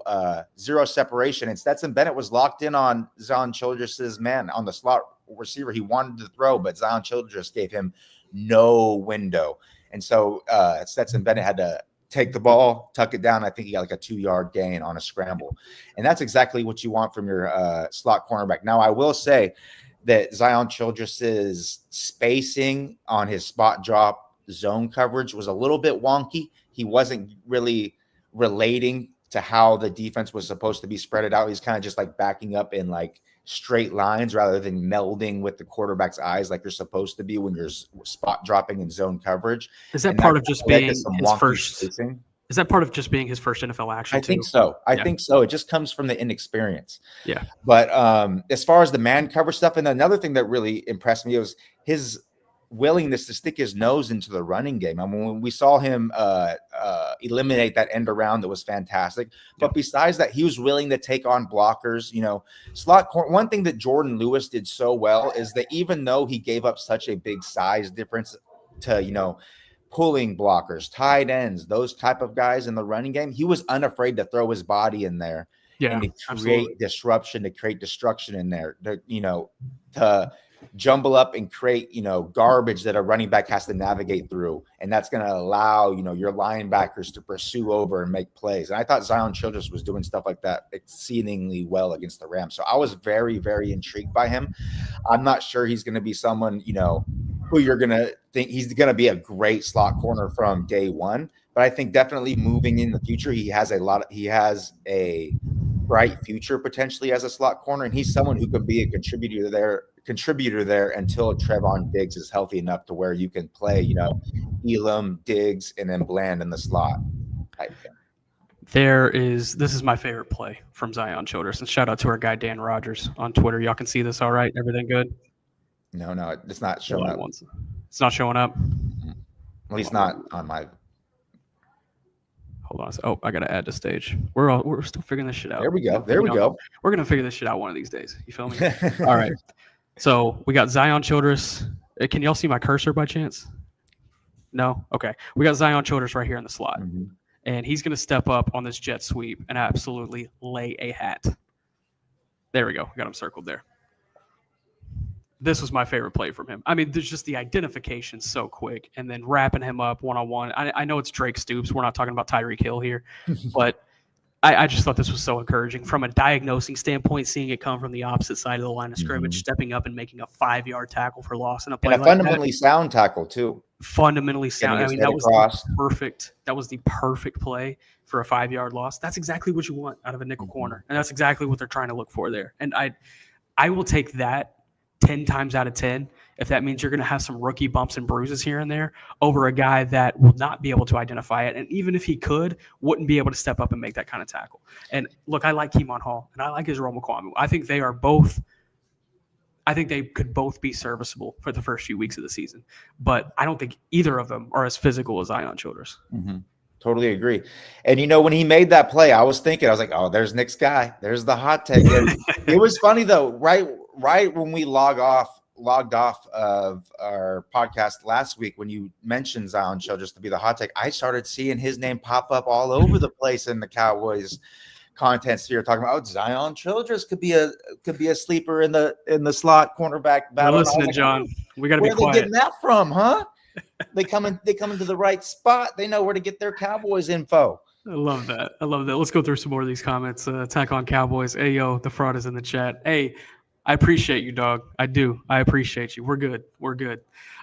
Speaker 2: separation. And Stetson Bennett was locked in on Zion Childress's man on the slot receiver. He wanted to throw, but Zion Childress gave him no window. And so Stetson Bennett had to take the ball, tuck it down. I think he got like a 2-yard gain on a scramble. And that's exactly what you want from your slot cornerback. Now, I will say that Zion Childress's spacing on his spot drop zone coverage was a little bit wonky. He wasn't really relating to how the defense was supposed to be spread out. He's kind of just like backing up in like straight lines rather than melding with the quarterback's eyes like you're supposed to be when you're spot dropping in zone coverage.
Speaker 1: Is that part of just being his first spacing? Is that part of just being his first NFL action?
Speaker 2: I think so. I think so. It just comes from the inexperience.
Speaker 1: Yeah.
Speaker 2: But as far as the man cover stuff, and another thing that really impressed me was his willingness to stick his nose into the running game. I mean, when we saw him eliminate that end around, that was fantastic. But besides that, he was willing to take on blockers. You know, slot corner. One thing that Jordan Lewis did so well is that even though he gave up such a big size difference to, you know, pulling blockers, tight ends, those type of guys in the running game, he was unafraid to throw his body in there and to create disruption, to create destruction in there, to jumble up and create, you know, garbage that a running back has to navigate through. And that's going to allow, you know, your linebackers to pursue over and make plays. And I thought Zion Childress was doing stuff like that exceedingly well against the Rams. So I was very, very intrigued by him. I'm not sure he's going to be someone, you know, who you're going to think he's going to be a great slot corner from day one. But I think definitely moving in the future, he has a bright future potentially as a slot corner. And he's someone who could be a contributor there until Trevon Diggs is healthy enough to where you can play, you know, Elam, Diggs, and then Bland in the slot type thing.
Speaker 1: This is my favorite play from Zion Childress. And shout out to our guy Dan Rogers on Twitter. Y'all can see this all right? Everything good?
Speaker 2: No, it's not showing up.
Speaker 1: It's not showing up?
Speaker 2: At least not on my.
Speaker 1: Hold on. Oh, I got to add to stage. We're still figuring this shit out.
Speaker 2: There we go.
Speaker 1: We're going to figure this shit out one of these days. You feel me? All right. So we got Zion Childress. Can y'all see my cursor by chance? No? Okay. We got Zion Childress right here in the slot. Mm-hmm. And he's going to step up on this jet sweep and absolutely lay a hat. There we go. We got him circled there. This was my favorite play from him. I mean, there's just the identification so quick and then wrapping him up one-on-one. I know it's Drake Stoops. We're not talking about Tyreek Hill here. But I just thought this was so encouraging from a diagnosing standpoint, seeing it come from the opposite side of the line of scrimmage, stepping up and making a 5-yard tackle for loss in a play.
Speaker 2: And a fundamentally sound tackle, too.
Speaker 1: Fundamentally sound. I mean, that was perfect. That was the perfect play for a 5-yard loss. That's exactly what you want out of a nickel corner. And that's exactly what they're trying to look for there. And I will take that 10 times out of 10 if that means you're going to have some rookie bumps and bruises here and there over a guy that will not be able to identify it. And even if he could, wouldn't be able to step up and make that kind of tackle. And look, I like Keemon Hall and I like Israel McQuamu. I think they could both be serviceable for the first few weeks of the season, but I don't think either of them are as physical as Zion Childress.
Speaker 2: Mm-hmm. Totally agree. And, you know, when he made that play, I was like, oh, there's Nick's guy. There's the hot take. It was funny, though, right when we logged off of our podcast last week, when you mentioned Zion Childress to be the hot take, I started seeing his name pop up all over the place in the Cowboys content sphere, talking about Zion Childress could be a sleeper in the slot cornerback battle.
Speaker 1: Listen, John, we got to be quiet.
Speaker 2: Where are they getting that from, huh? They come into the right spot. They know where to get their Cowboys info.
Speaker 1: I love that. Let's go through some more of these comments. Attack on Cowboys. Hey, yo, the fraud is in the chat. Hey, I appreciate you, dog. I do. I appreciate you. We're good.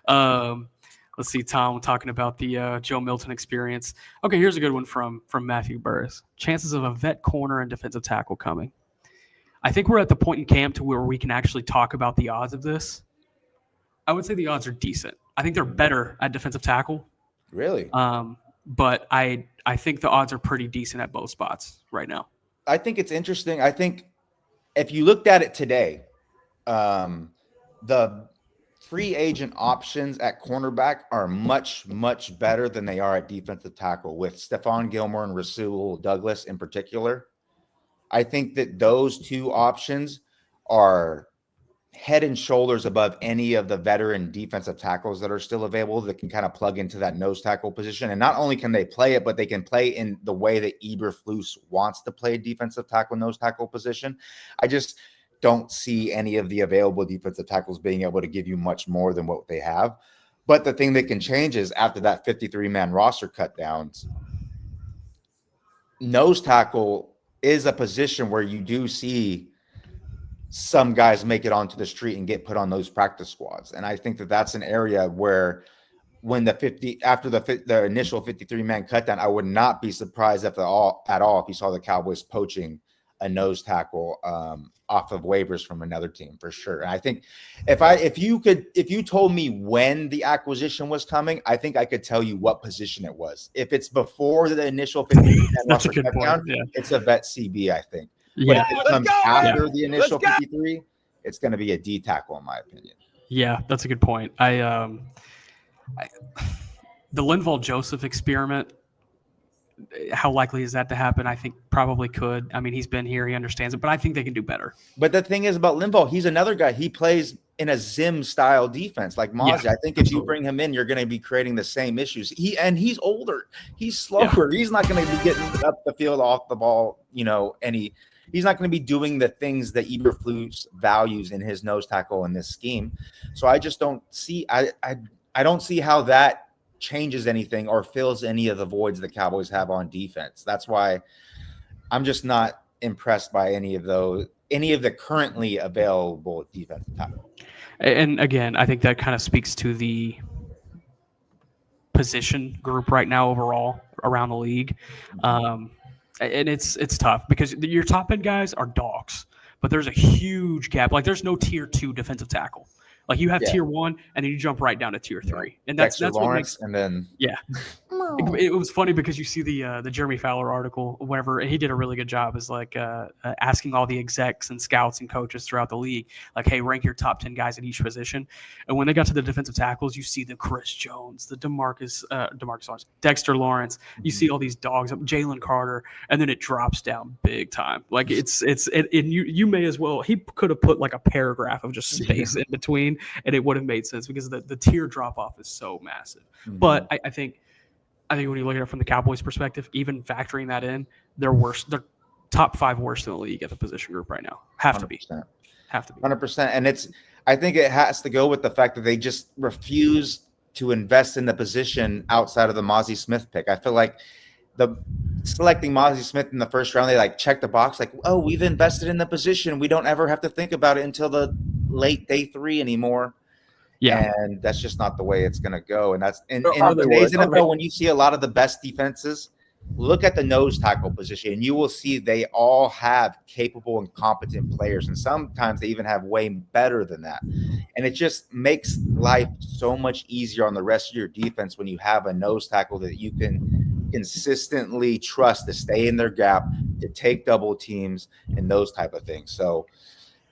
Speaker 1: Let's see, Tom talking about the Joe Milton experience. Okay, here's a good one from Matthew Burris. Chances of a vet corner and defensive tackle coming. I think we're at the point in camp to where we can actually talk about the odds of this. I would say the odds are decent. I think they're better at defensive tackle.
Speaker 2: Really?
Speaker 1: But I think the odds are pretty decent at both spots right now.
Speaker 2: I think it's interesting. I think if you looked at it today, the free agent options at cornerback are much, much better than they are at defensive tackle, with Stephon Gilmore and Rasul Douglas in particular. I think that those two options are head and shoulders above any of the veteran defensive tackles that are still available that can kind of plug into that nose tackle position. And not only can they play it, but they can play in the way that Eberflus wants to play defensive tackle, nose tackle position. I just don't see any of the available defensive tackles being able to give you much more than what they have. But the thing that can change is after that 53-man roster cut downs, nose tackle is a position where you do see some guys make it onto the street and get put on those practice squads. And I think that that's an area where when after the initial 53-man cutdown, I would not be surprised at all if you saw the Cowboys poaching a nose tackle off of waivers from another team for sure. And I think if you told me when the acquisition was coming, I think I could tell you what position it was. If it's before the initial 53-man roster cutdown, it's a vet CB, I think.
Speaker 1: Yeah.
Speaker 2: But if it comes after the initial 53, it's going to be a D tackle, in my opinion.
Speaker 1: Yeah, that's a good point. The Linval Joseph experiment, how likely is that to happen? I think probably could. I mean, he's been here, he understands it, but I think they can do better.
Speaker 2: But the thing is about Linval, he's another guy. He plays in a Zim style defense like Mozzie.
Speaker 1: Yeah,
Speaker 2: I think if you bring him in, you're going to be creating the same issues. He's older, he's slower. Yeah. He's not going to be getting up the field off the ball, he's not going to be doing the things that Eberflus values in his nose tackle in this scheme. So I just don't see I don't see how that changes anything or fills any of the voids the Cowboys have on defense. That's why I'm just not impressed by any of the currently available defensive tackle.
Speaker 1: And again, I think that kind of speaks to the position group right now overall around the league. And it's tough because your top end guys are dogs, but there's a huge gap. Like there's no tier 2 defensive tackle. Like you have tier 1 and then you jump right down to tier 3. And that's
Speaker 2: Lawrence,
Speaker 1: what makes,
Speaker 2: and then
Speaker 1: it was funny because you see the Jeremy Fowler article, whatever, and he did a really good job is like asking all the execs and scouts and coaches throughout the league, like, hey, rank your top 10 guys at each position. And when they got to the defensive tackles, you see the Chris Jones, the Demarcus Lawrence, Dexter Lawrence, you see all these dogs, Jalen Carter, and then it drops down big time. Like you may as well, he could have put like a paragraph of just space in between, and it would have made sense because the tier drop off is so massive. Mm-hmm. But I think when you look at it from the Cowboys' perspective, even factoring that in, they're worse. They're top 5 worst in the league at the position group right now. Have to be
Speaker 2: 100%. And I think it has to go with the fact that they just refuse to invest in the position outside of the Mozzie Smith pick. I feel like selecting Mozzie Smith in the first round, they like check the box, like, oh, we've invested in the position. We don't ever have to think about it until the late day 3 anymore. Yeah, and that's just not the way it's going to go. And that's in today's NFL, when you see a lot of the best defenses, look at the nose tackle position, and you will see they all have capable and competent players, and sometimes they even have way better than that. And it just makes life so much easier on the rest of your defense when you have a nose tackle that you can consistently trust to stay in their gap, to take double teams, and those type of things. So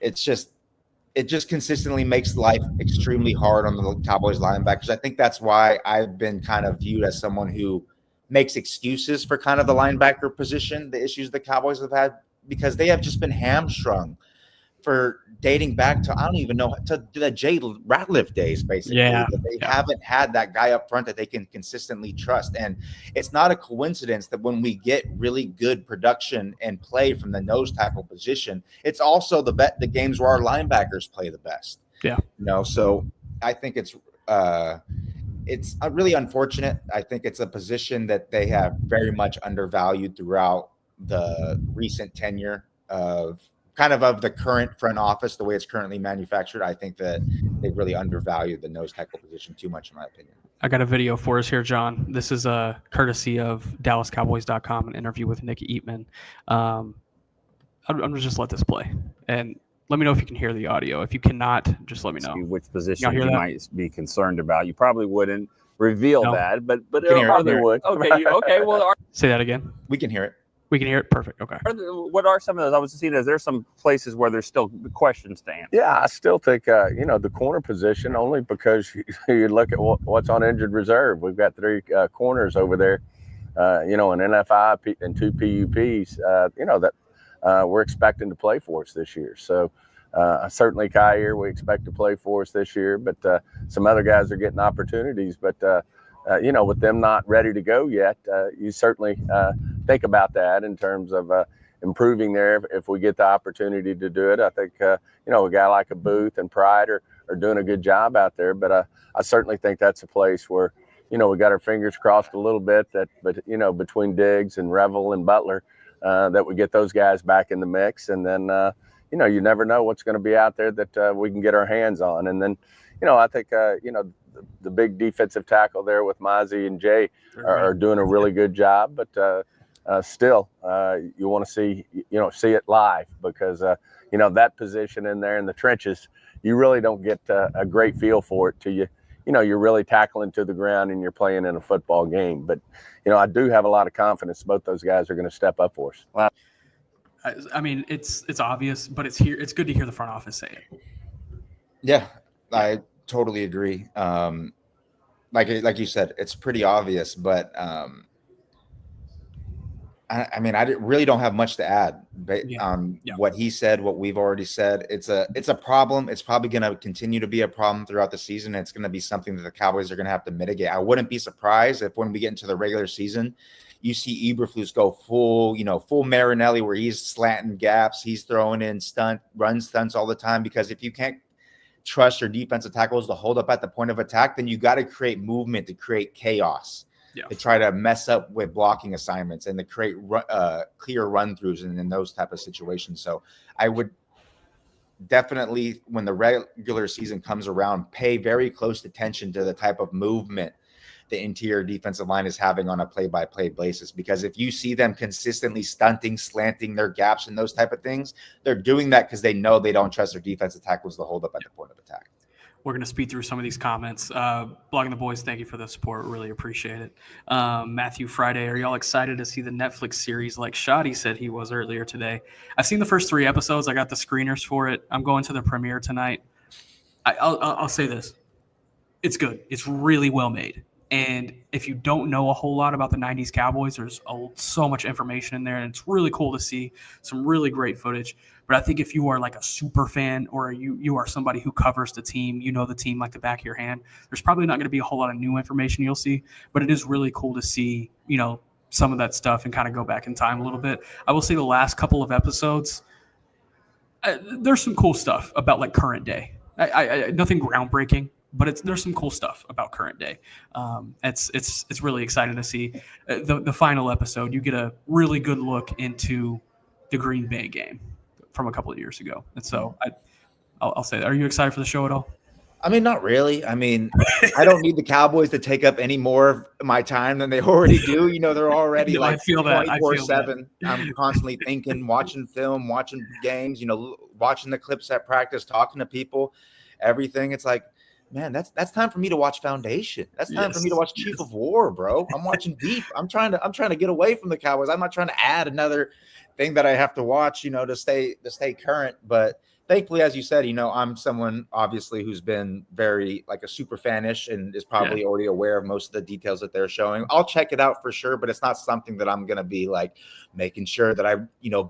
Speaker 2: it just consistently makes life extremely hard on the Cowboys linebackers. I think that's why I've been kind of viewed as someone who makes excuses for kind of the linebacker position, the issues the Cowboys have had, because they have just been hamstrung for dating back to, I don't even know, to the Jay Ratliff days, basically.
Speaker 1: Yeah.
Speaker 2: They haven't had that guy up front that they can consistently trust. And it's not a coincidence that when we get really good production and play from the nose tackle position, it's also the games where our linebackers play the best.
Speaker 1: Yeah.
Speaker 2: So I think it's really unfortunate. I think it's a position that they have very much undervalued throughout the recent tenure of the current front office, the way it's currently manufactured. I think that they've really undervalued the nose tackle position too much, in my opinion.
Speaker 1: I got a video for us here, John. This is a courtesy of DallasCowboys.com, an interview with Nick Eatman. I'm going to just let this play. And let me know if you can hear the audio. If you cannot, just let me know.
Speaker 3: Which position you might be concerned about. You probably wouldn't reveal that, but
Speaker 2: others
Speaker 3: would. Okay, well,
Speaker 1: say that again.
Speaker 2: We can hear it.
Speaker 1: We can hear it. Perfect. Okay.
Speaker 3: What are some of those? I was seeing there's some places where there's still questions to answer.
Speaker 4: Yeah, I still think, the corner position, only because you look at what's on injured reserve. We've got 3 corners over there, an NFI and 2 PUPs, that we're expecting to play for us this year. So certainly Kyer, we expect to play for us this year, but some other guys are getting opportunities. But, with them not ready to go yet, you certainly think about that in terms of improving there if we get the opportunity to do it. I think, a guy like a Booth and Pride are doing a good job out there. But I certainly think that's a place where, we got our fingers crossed a little bit between Diggs and Revel and Butler, that we get those guys back in the mix. And then, you never know what's going to be out there that we can get our hands on. And then, I think, the big defensive tackle there with Mozzie and Jay are doing a really good job. But still, you want to see it live because, that position in there in the trenches, you really don't get a great feel for it till you're really tackling to the ground and you're playing in a football game. But, I do have a lot of confidence both those guys are going to step up for us.
Speaker 3: Wow.
Speaker 1: I mean, it's obvious, but it's good to hear the front office say it.
Speaker 2: Yeah, I totally agree. Like you said, it's pretty obvious, but I really don't have much to add on what he said, what we've already said. It's a problem. It's probably going to continue to be a problem throughout the season. It's going to be something that the Cowboys are going to have to mitigate. I wouldn't be surprised if when we get into the regular season, you see Eberflus go full Marinelli, where he's slanting gaps, he's throwing in run stunts all the time. Because if you can't trust your defensive tackles to hold up at the point of attack, then you got to create movement to create chaos. To try to mess up with blocking assignments and to create clear run-throughs and in those type of situations. So I would definitely, when the regular season comes around, pay very close attention to the type of movement the interior defensive line is having on a play-by-play basis. Because if you see them consistently stunting, slanting their gaps and those type of things, they're doing that because they know they don't trust their defensive tackles to hold up at the point of attack.
Speaker 1: We're going to speed through some of these comments. Blogging the Boys, thank you for the support. Really appreciate it. Matthew Friday, are y'all excited to see the Netflix series like Shoddy said he was earlier today? I've seen the first 3 episodes. I got the screeners for it. I'm going to the premiere tonight. I'll say this. It's good. It's really well made. And if you don't know a whole lot about the 90s Cowboys, there's so much information in there, and it's really cool to see some really great footage. But I think if you are like a super fan or you are somebody who covers the team, the team like the back of your hand, there's probably not going to be a whole lot of new information you'll see. But it is really cool to see, some of that stuff and kind of go back in time a little bit. I will say the last couple of episodes, there's some cool stuff about like current day. Nothing groundbreaking. But there's some cool stuff about current day. It's really exciting to see. The final episode, you get a really good look into the Green Bay game from a couple of years ago. And so I'll say that. Are you excited for the show at all?
Speaker 2: I mean, not really. I mean, I don't need the Cowboys to take up any more of my time than they already do. They're already like 24/7. I'm constantly thinking, watching film, watching games, watching the clips at practice, talking to people, everything. It's like, man, that's time for me to watch Foundation. That's time for me to watch Chief of War, bro. I'm watching deep. I'm trying to get away from the Cowboys. I'm not trying to add another thing that I have to watch, to stay current. But thankfully, as you said, I'm someone obviously who's been very like a super fanish and is probably already aware of most of the details that they're showing. I'll check it out for sure, but it's not something that I'm gonna be like making sure that I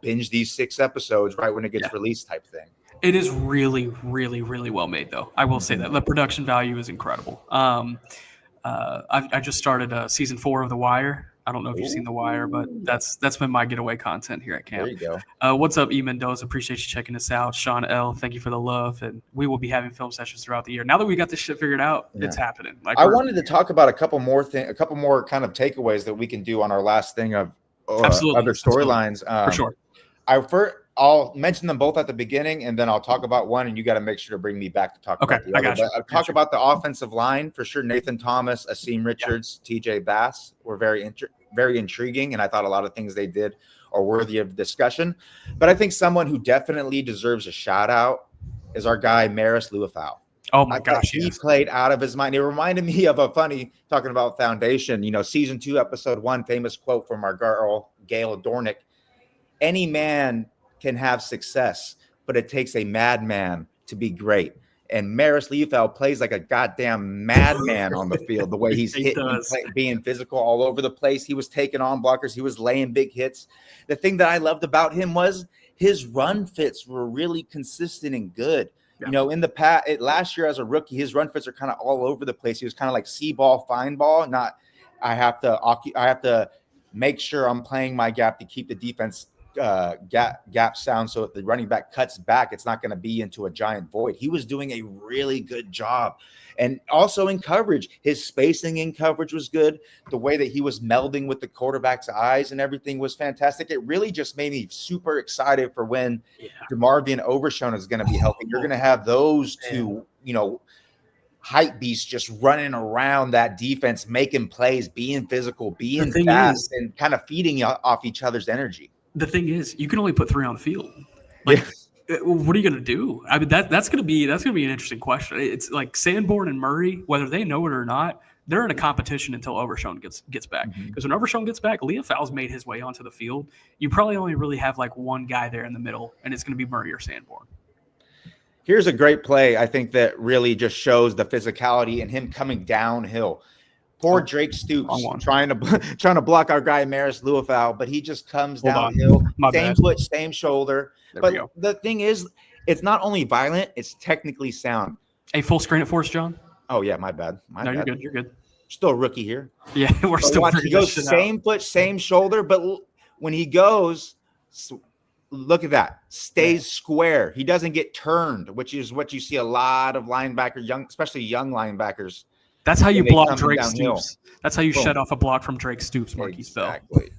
Speaker 2: binge these 6 episodes right when it gets released type thing.
Speaker 1: It is really, really, really well made, though. I will say that the production value is incredible. I just started season 4 of The Wire. I don't know if you've seen The Wire, but that's been my getaway content here at camp.
Speaker 2: There you go.
Speaker 1: What's up, E. Mendoza? Appreciate you checking us out. Sean L., thank you for the love, and we will be having film sessions throughout the year. Now that we got this shit figured out, it's happening.
Speaker 2: I wanted to talk about a couple more kind of takeaways that we can do on our last thing of other storylines.
Speaker 1: For sure.
Speaker 2: I'll mention them both at the beginning, and then I'll talk about one, and you got to make sure to bring me back to talk about the other.
Speaker 1: I got you.
Speaker 2: I'll talk about the offensive line for sure. Nathan Thomas, Asim Richards, TJ Bass were very intriguing, and I thought a lot of things they did are worthy of discussion. But I think someone who definitely deserves a shout out is our guy Marist Liufau.
Speaker 1: Oh my gosh,
Speaker 2: he played out of his mind. It reminded me of a funny talking about Foundation. Season 2, episode 1, famous quote from our girl Gail Dornick. any man can have success, but it takes a madman to be great. And Marist Liufau plays like a goddamn madman on the field, the way he's
Speaker 1: He
Speaker 2: hitting and
Speaker 1: does.
Speaker 2: being physical all over the place. He was taking on blockers. He was laying big hits. The thing that I loved about him was his run fits were really consistent and good.
Speaker 1: Yeah.
Speaker 2: You know, in the past, last year as a rookie, his run fits are kind of all over the place. He was kind of like see ball, find ball. Not, I have to make sure I'm playing my gap to keep the defense gap sound, so if the running back cuts back, it's not going to be into a giant void. He was doing a really good job. And also in coverage, his spacing in coverage was good. The way that he was melding with the quarterback's eyes and everything was fantastic. It really just made me super excited for when DeMarvion Overshown is going to be healthy. You're going to have those two, you know, hype beasts just running around that defense, making plays, being physical, being fast, and kind of feeding off each other's energy.
Speaker 1: The thing is, you can only put 3 on the field. Like, what are you going to do? I mean, that's going to be an interesting question. It's like Sanborn and Murray, whether they know it or not, they're in a competition until Overshown gets back. Because when Overshown gets back, Liufau's made his way onto the field. You probably only really have like one guy there in the middle, and it's going to be Murray or Sanborn.
Speaker 2: Here's a great play, I think, that really just shows the physicality and him coming downhill. Poor Drake Stoops trying to block our guy Marist Liufau, but he just comes downhill. Same foot, same shoulder. But the thing is, it's not only violent, it's technically sound.
Speaker 1: A full screen it for us, John?
Speaker 2: Oh, yeah, my bad.
Speaker 1: You're good. You're good.
Speaker 2: Still a rookie here.
Speaker 1: Yeah, we're still
Speaker 2: watch, he goes same foot, same shoulder, but when he goes, look at that, stays square. He doesn't get turned, which is what you see a lot of linebackers, especially young linebackers.
Speaker 1: That's how you block Drake Stoops. That's how you shut off a block from Drake Stoops, Marquise Bell.
Speaker 2: Exactly.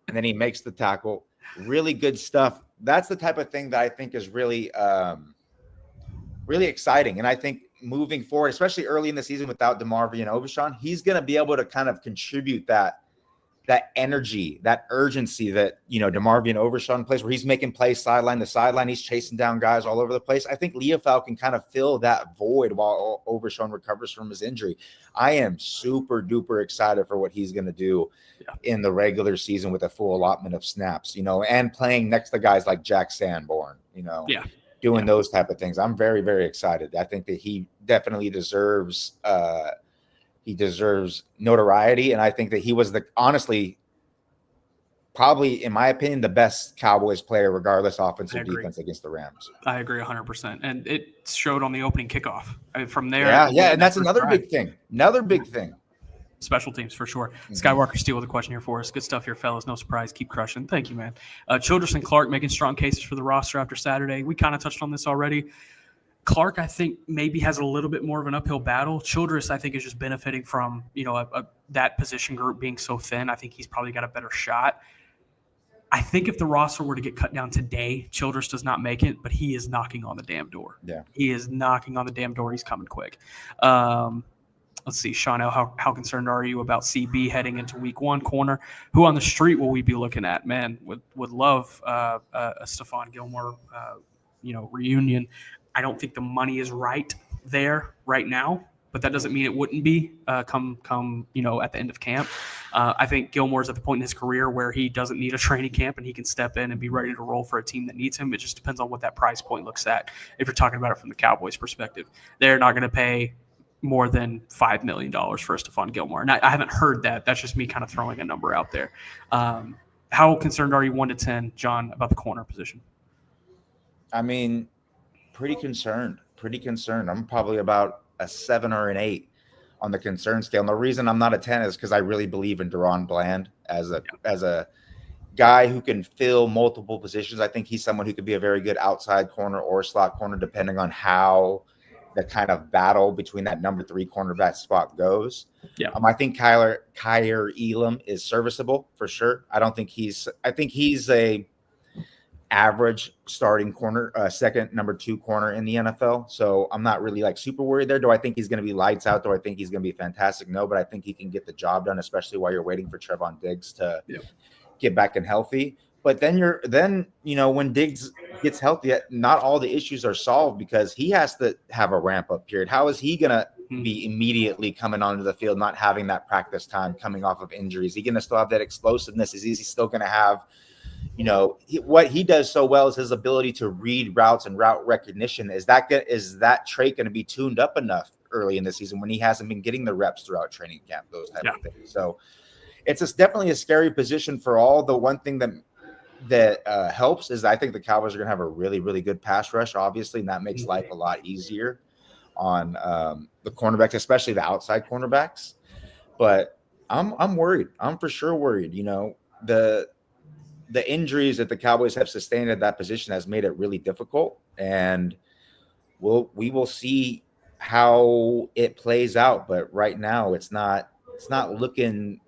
Speaker 2: And then he makes the tackle. Really good stuff. That's the type of thing that I think is really, really exciting. And I think moving forward, especially early in the season without DeMarvion and Overshown, he's going to be able to kind of contribute that energy, that urgency that, you know, DeMarvion Overshown plays, where he's making plays sideline to sideline. He's chasing down guys all over the place. I think Liufau can kind of fill that void while Overshown recovers from his injury. I am super duper excited for what he's going to do in the regular season with a full allotment of snaps, you know, and playing next to guys like Jack Sanborn, you know, doing those type of things. I'm very, very excited. I think that he definitely deserves notoriety, and I think that he was honestly, probably, in my opinion, the best Cowboys player, regardless offensive defense, against the Rams.
Speaker 1: I agree 100%, and it showed on the opening kickoff. I mean, from there,
Speaker 2: and that's another big thing. Special
Speaker 1: teams for sure. Skywalker Steele with a question here for us. Good stuff here, fellas. No surprise. Keep crushing. Thank you, man. Childress and Clark making strong cases for the roster after Saturday. We kind of touched on this already. Clark, I think, maybe has a little bit more of an uphill battle. Childress, I think, is just benefiting from, you know, that position group being so thin. I think he's probably got a better shot. I think if the roster were to get cut down today, Childress does not make it, but he is knocking on the damn door.
Speaker 2: Yeah.
Speaker 1: He is knocking on the damn door. He's coming quick. Let's see, Sean L., how concerned are you about CB heading into week 1 corner? Who on the street will we be looking at? Man, would love a Stephon Gilmore, reunion. I don't think the money is right there right now, but that doesn't mean it wouldn't be come at the end of camp. I think Gilmore's at the point in his career where he doesn't need a training camp and he can step in and be ready to roll for a team that needs him. It just depends on what that price point looks at. If you're talking about it from the Cowboys' perspective, they're not going to pay more than $5 million for Stephon Gilmore. And I haven't heard that. That's just me kind of throwing a number out there. How concerned are you 1 to 10, John, about the corner position?
Speaker 2: I mean, pretty concerned. I'm probably about a 7 or an 8 on the concern scale. And the reason I'm not a 10 is because I really believe in Deron Bland as a guy who can fill multiple positions. I think he's someone who could be a very good outside corner or slot corner, depending on how the kind of battle between that number 3 cornerback spot goes.
Speaker 1: Yeah.
Speaker 2: I think Kyer Elam is serviceable for sure. I think he's a average starting corner, second number 2 corner in the NFL. So I'm not really like super worried there. Do I think he's going to be lights out? Do I think he's going to be fantastic? No, but I think he can get the job done, especially while you're waiting for Trevon Diggs to get back and healthy. But then when Diggs gets healthy, not all the issues are solved because he has to have a ramp up period. How is he going to be immediately coming onto the field, not having that practice time, coming off of injuries? Is he going to still have that explosiveness? Is he still going to have, what he does so well is his ability to read routes and route recognition. Is that trait going to be tuned up enough early in the season when he hasn't been getting the reps throughout training camp, those type of things? So it's definitely a scary position for all. The one thing that helps is I think the Cowboys are going to have a really, really good pass rush, obviously, and that makes life a lot easier on the cornerbacks, especially the outside cornerbacks. But I'm worried. I'm for sure worried. The injuries that the Cowboys have sustained at that position has made it really difficult, and we will see how it plays out. But right now, it's not looking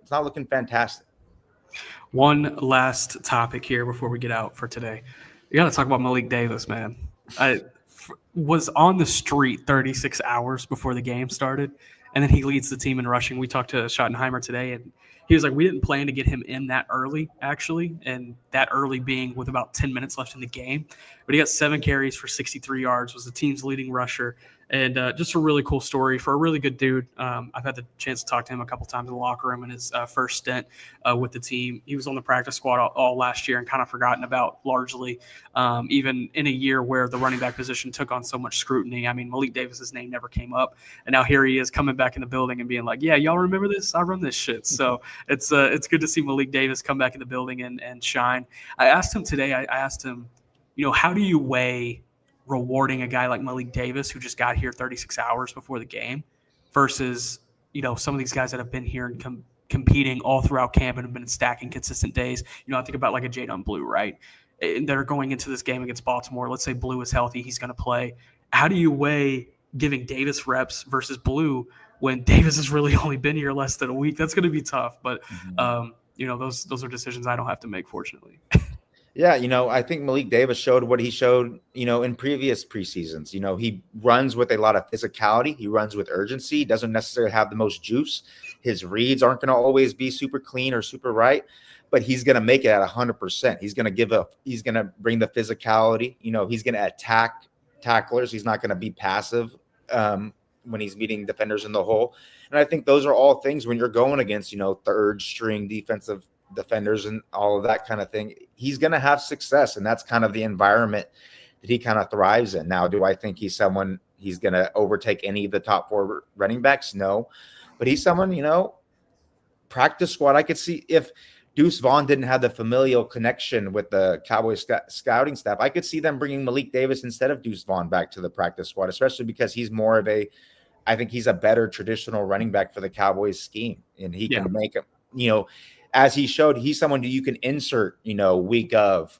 Speaker 2: fantastic.
Speaker 1: One last topic here before we get out for today. You got to talk about Malik Davis, man. I was on the street 36 hours before the game started, and then he leads the team in rushing. We talked to Schottenheimer today, and he was like, we didn't plan to get him in that early, actually, and that early being with about 10 minutes left in the game. But he got 7 carries for 63 yards, was the team's leading rusher, and just a really cool story for a really good dude. I've had the chance to talk to him a couple times in the locker room in his first stint with the team. He was on the practice squad all last year and kind of forgotten about largely, even in a year where the running back position took on so much scrutiny. I mean, Malik Davis's name never came up, and now here he is coming back in the building and being like, yeah, y'all remember this? I run this shit. So it's good to see Malik Davis come back in the building and shine. I asked him today, how do you weigh rewarding a guy like Malik Davis who just got here 36 hours before the game versus, some of these guys that have been here and competing all throughout camp and have been stacking consistent days. I think about like a Jadon Blue, right? And they're going into this game against Baltimore. Let's say Blue is healthy. He's going to play. How do you weigh giving Davis reps versus Blue when Davis has really only been here less than a week? That's going to be tough. But, those are decisions I don't have to make, fortunately.
Speaker 2: Yeah, I think Malik Davis showed what he showed, in previous preseasons. He runs with a lot of physicality. He runs with urgency. He doesn't necessarily have the most juice. His reads aren't going to always be super clean or super right, but he's going to make it at 100%. He's going to bring the physicality. He's going to attack tacklers. He's not going to be passive when he's meeting defenders in the hole. And I think those are all things when you're going against, third string defensive defenders and all of that kind of thing, he's going to have success. And that's kind of the environment that he kind of thrives in. Now, do I think he's going to overtake any of the top 4 running backs? No, but he's someone, practice squad. I could see if Deuce Vaughn didn't have the familial connection with the Cowboys scouting staff, I could see them bringing Malik Davis instead of Deuce Vaughn back to the practice squad, especially because he's more of I think he's a better traditional running back for the Cowboys scheme. And he can make him, as he showed, he's someone who you can insert, week of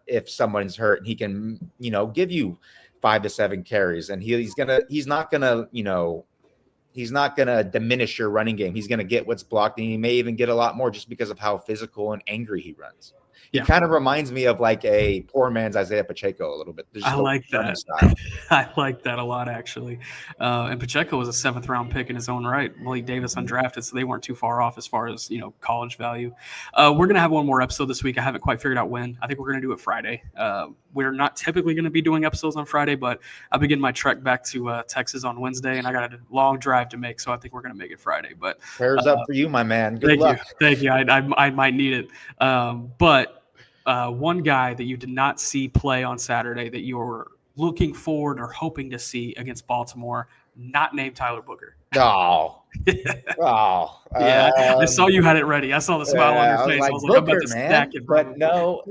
Speaker 2: if someone's hurt, and he can, give you 5 to 7 carries, and he's not gonna diminish your running game. He's gonna get what's blocked, and he may even get a lot more just because of how physical and angry he runs. He kind of reminds me of like a poor man's Isaiah Pacheco a little bit.
Speaker 1: I like that. I like that a lot, actually. And Pacheco was a 7th round pick in his own right. Malik Davis undrafted, so they weren't too far off as far as, college value. We're going to have one more episode this week. I haven't quite figured out when. I think we're going to do it Friday. We're not typically going to be doing episodes on Friday, but I begin my trek back to Texas on Wednesday, and I got a long drive to make, so I think we're going to make it Friday. But
Speaker 2: prayers up for you, my man. Good luck.
Speaker 1: Thank you. I might need it. But one guy that you did not see play on Saturday that you were looking forward or hoping to see against Baltimore, not named Tyler Booker.
Speaker 2: Oh.
Speaker 1: Yeah, I saw you had it ready. I saw the smile on your face. I was like, I'm about to stack it.
Speaker 2: But no,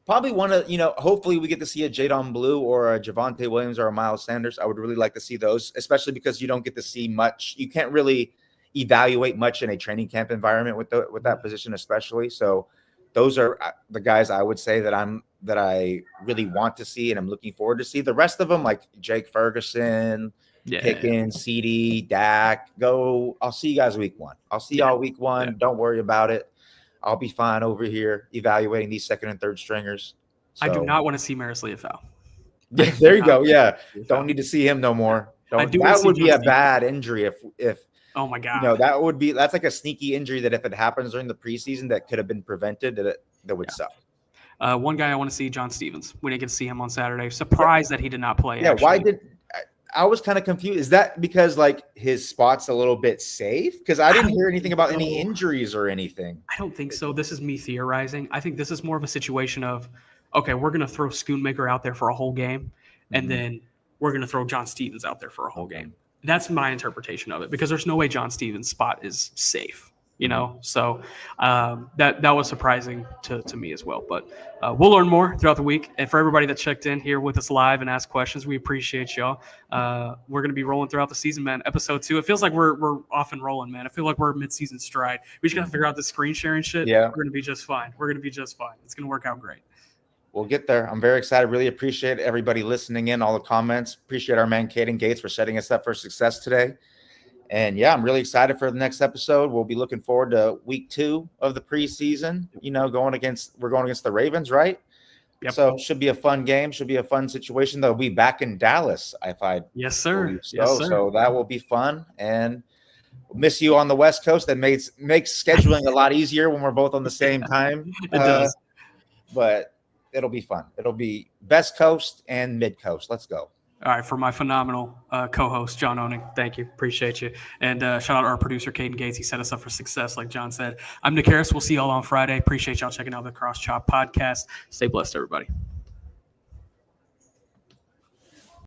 Speaker 2: probably one of, hopefully we get to see a Jadon Blue or a Javonte Williams or a Miles Sanders. I would really like to see those, especially because you don't get to see much. You can't really evaluate much in a training camp environment with that position, especially. So those are the guys I would say that I really want to see and I'm looking forward to see. The rest of them, like Jake Ferguson, Pickens, CD, Dak, I'll see you guys week 1. I'll see y'all week 1. Yeah. Don't worry about it. I'll be fine over here evaluating these 2nd and 3rd stringers. So.
Speaker 1: I do not want to see Marist Liufau.
Speaker 2: Yeah, there you go. Yeah. Don't need to see him no more. That would be a bad injury if
Speaker 1: oh my God.
Speaker 2: That's like a sneaky injury that if it happens during the preseason that could have been prevented, that would suck. One
Speaker 1: guy I want to see, John Stevens. We didn't get to see him on Saturday. Surprised that he did not play.
Speaker 2: Yeah,
Speaker 1: actually.
Speaker 2: why did I was kind of confused. Is that because like his spot's a little bit safe? Because I didn't hear anything about any injuries or anything.
Speaker 1: I don't think so. This is me theorizing. I think this is more of a situation of, okay, we're going to throw Schoonmaker out there for a whole game, and then we're going to throw John Stevens out there for a whole game. That's my interpretation of it, because there's no way John Stevens' spot is safe, you know? So that was surprising to me as well. But we'll learn more throughout the week. And for everybody that checked in here with us live and asked questions, we appreciate y'all. We're going to be rolling throughout the season, man. Episode 2. It feels like we're off and rolling, man. I feel like we're mid-season stride. We just got to figure out the screen sharing shit.
Speaker 2: Yeah.
Speaker 1: We're going to be just fine. It's going to work out great.
Speaker 2: We'll get there. I'm very excited. Really appreciate everybody listening in, all the comments. Appreciate our man, Caden Gates, for setting us up for success today. And yeah, I'm really excited for the next episode. We'll be looking forward to week 2 of the preseason. You know, we're going against the Ravens, right?
Speaker 1: Yep.
Speaker 2: So should be a fun game. Should be a fun situation. They'll be back in Dallas,
Speaker 1: Yes, sir.
Speaker 2: believe so.
Speaker 1: Yes, sir.
Speaker 2: So that will be fun. And we'll miss you on the West Coast. That makes scheduling a lot easier when we're both on the same time.
Speaker 1: It does.
Speaker 2: But it'll be fun. It'll be best coast and mid coast. Let's go.
Speaker 1: All right, for my phenomenal co-host, John Owning, thank you. Appreciate you. And shout out to our producer, Caden Gates. He set us up for success, like John said. I'm Nick Harris. We'll see y'all on Friday. Appreciate y'all checking out the Cross Chop podcast. Stay blessed, everybody.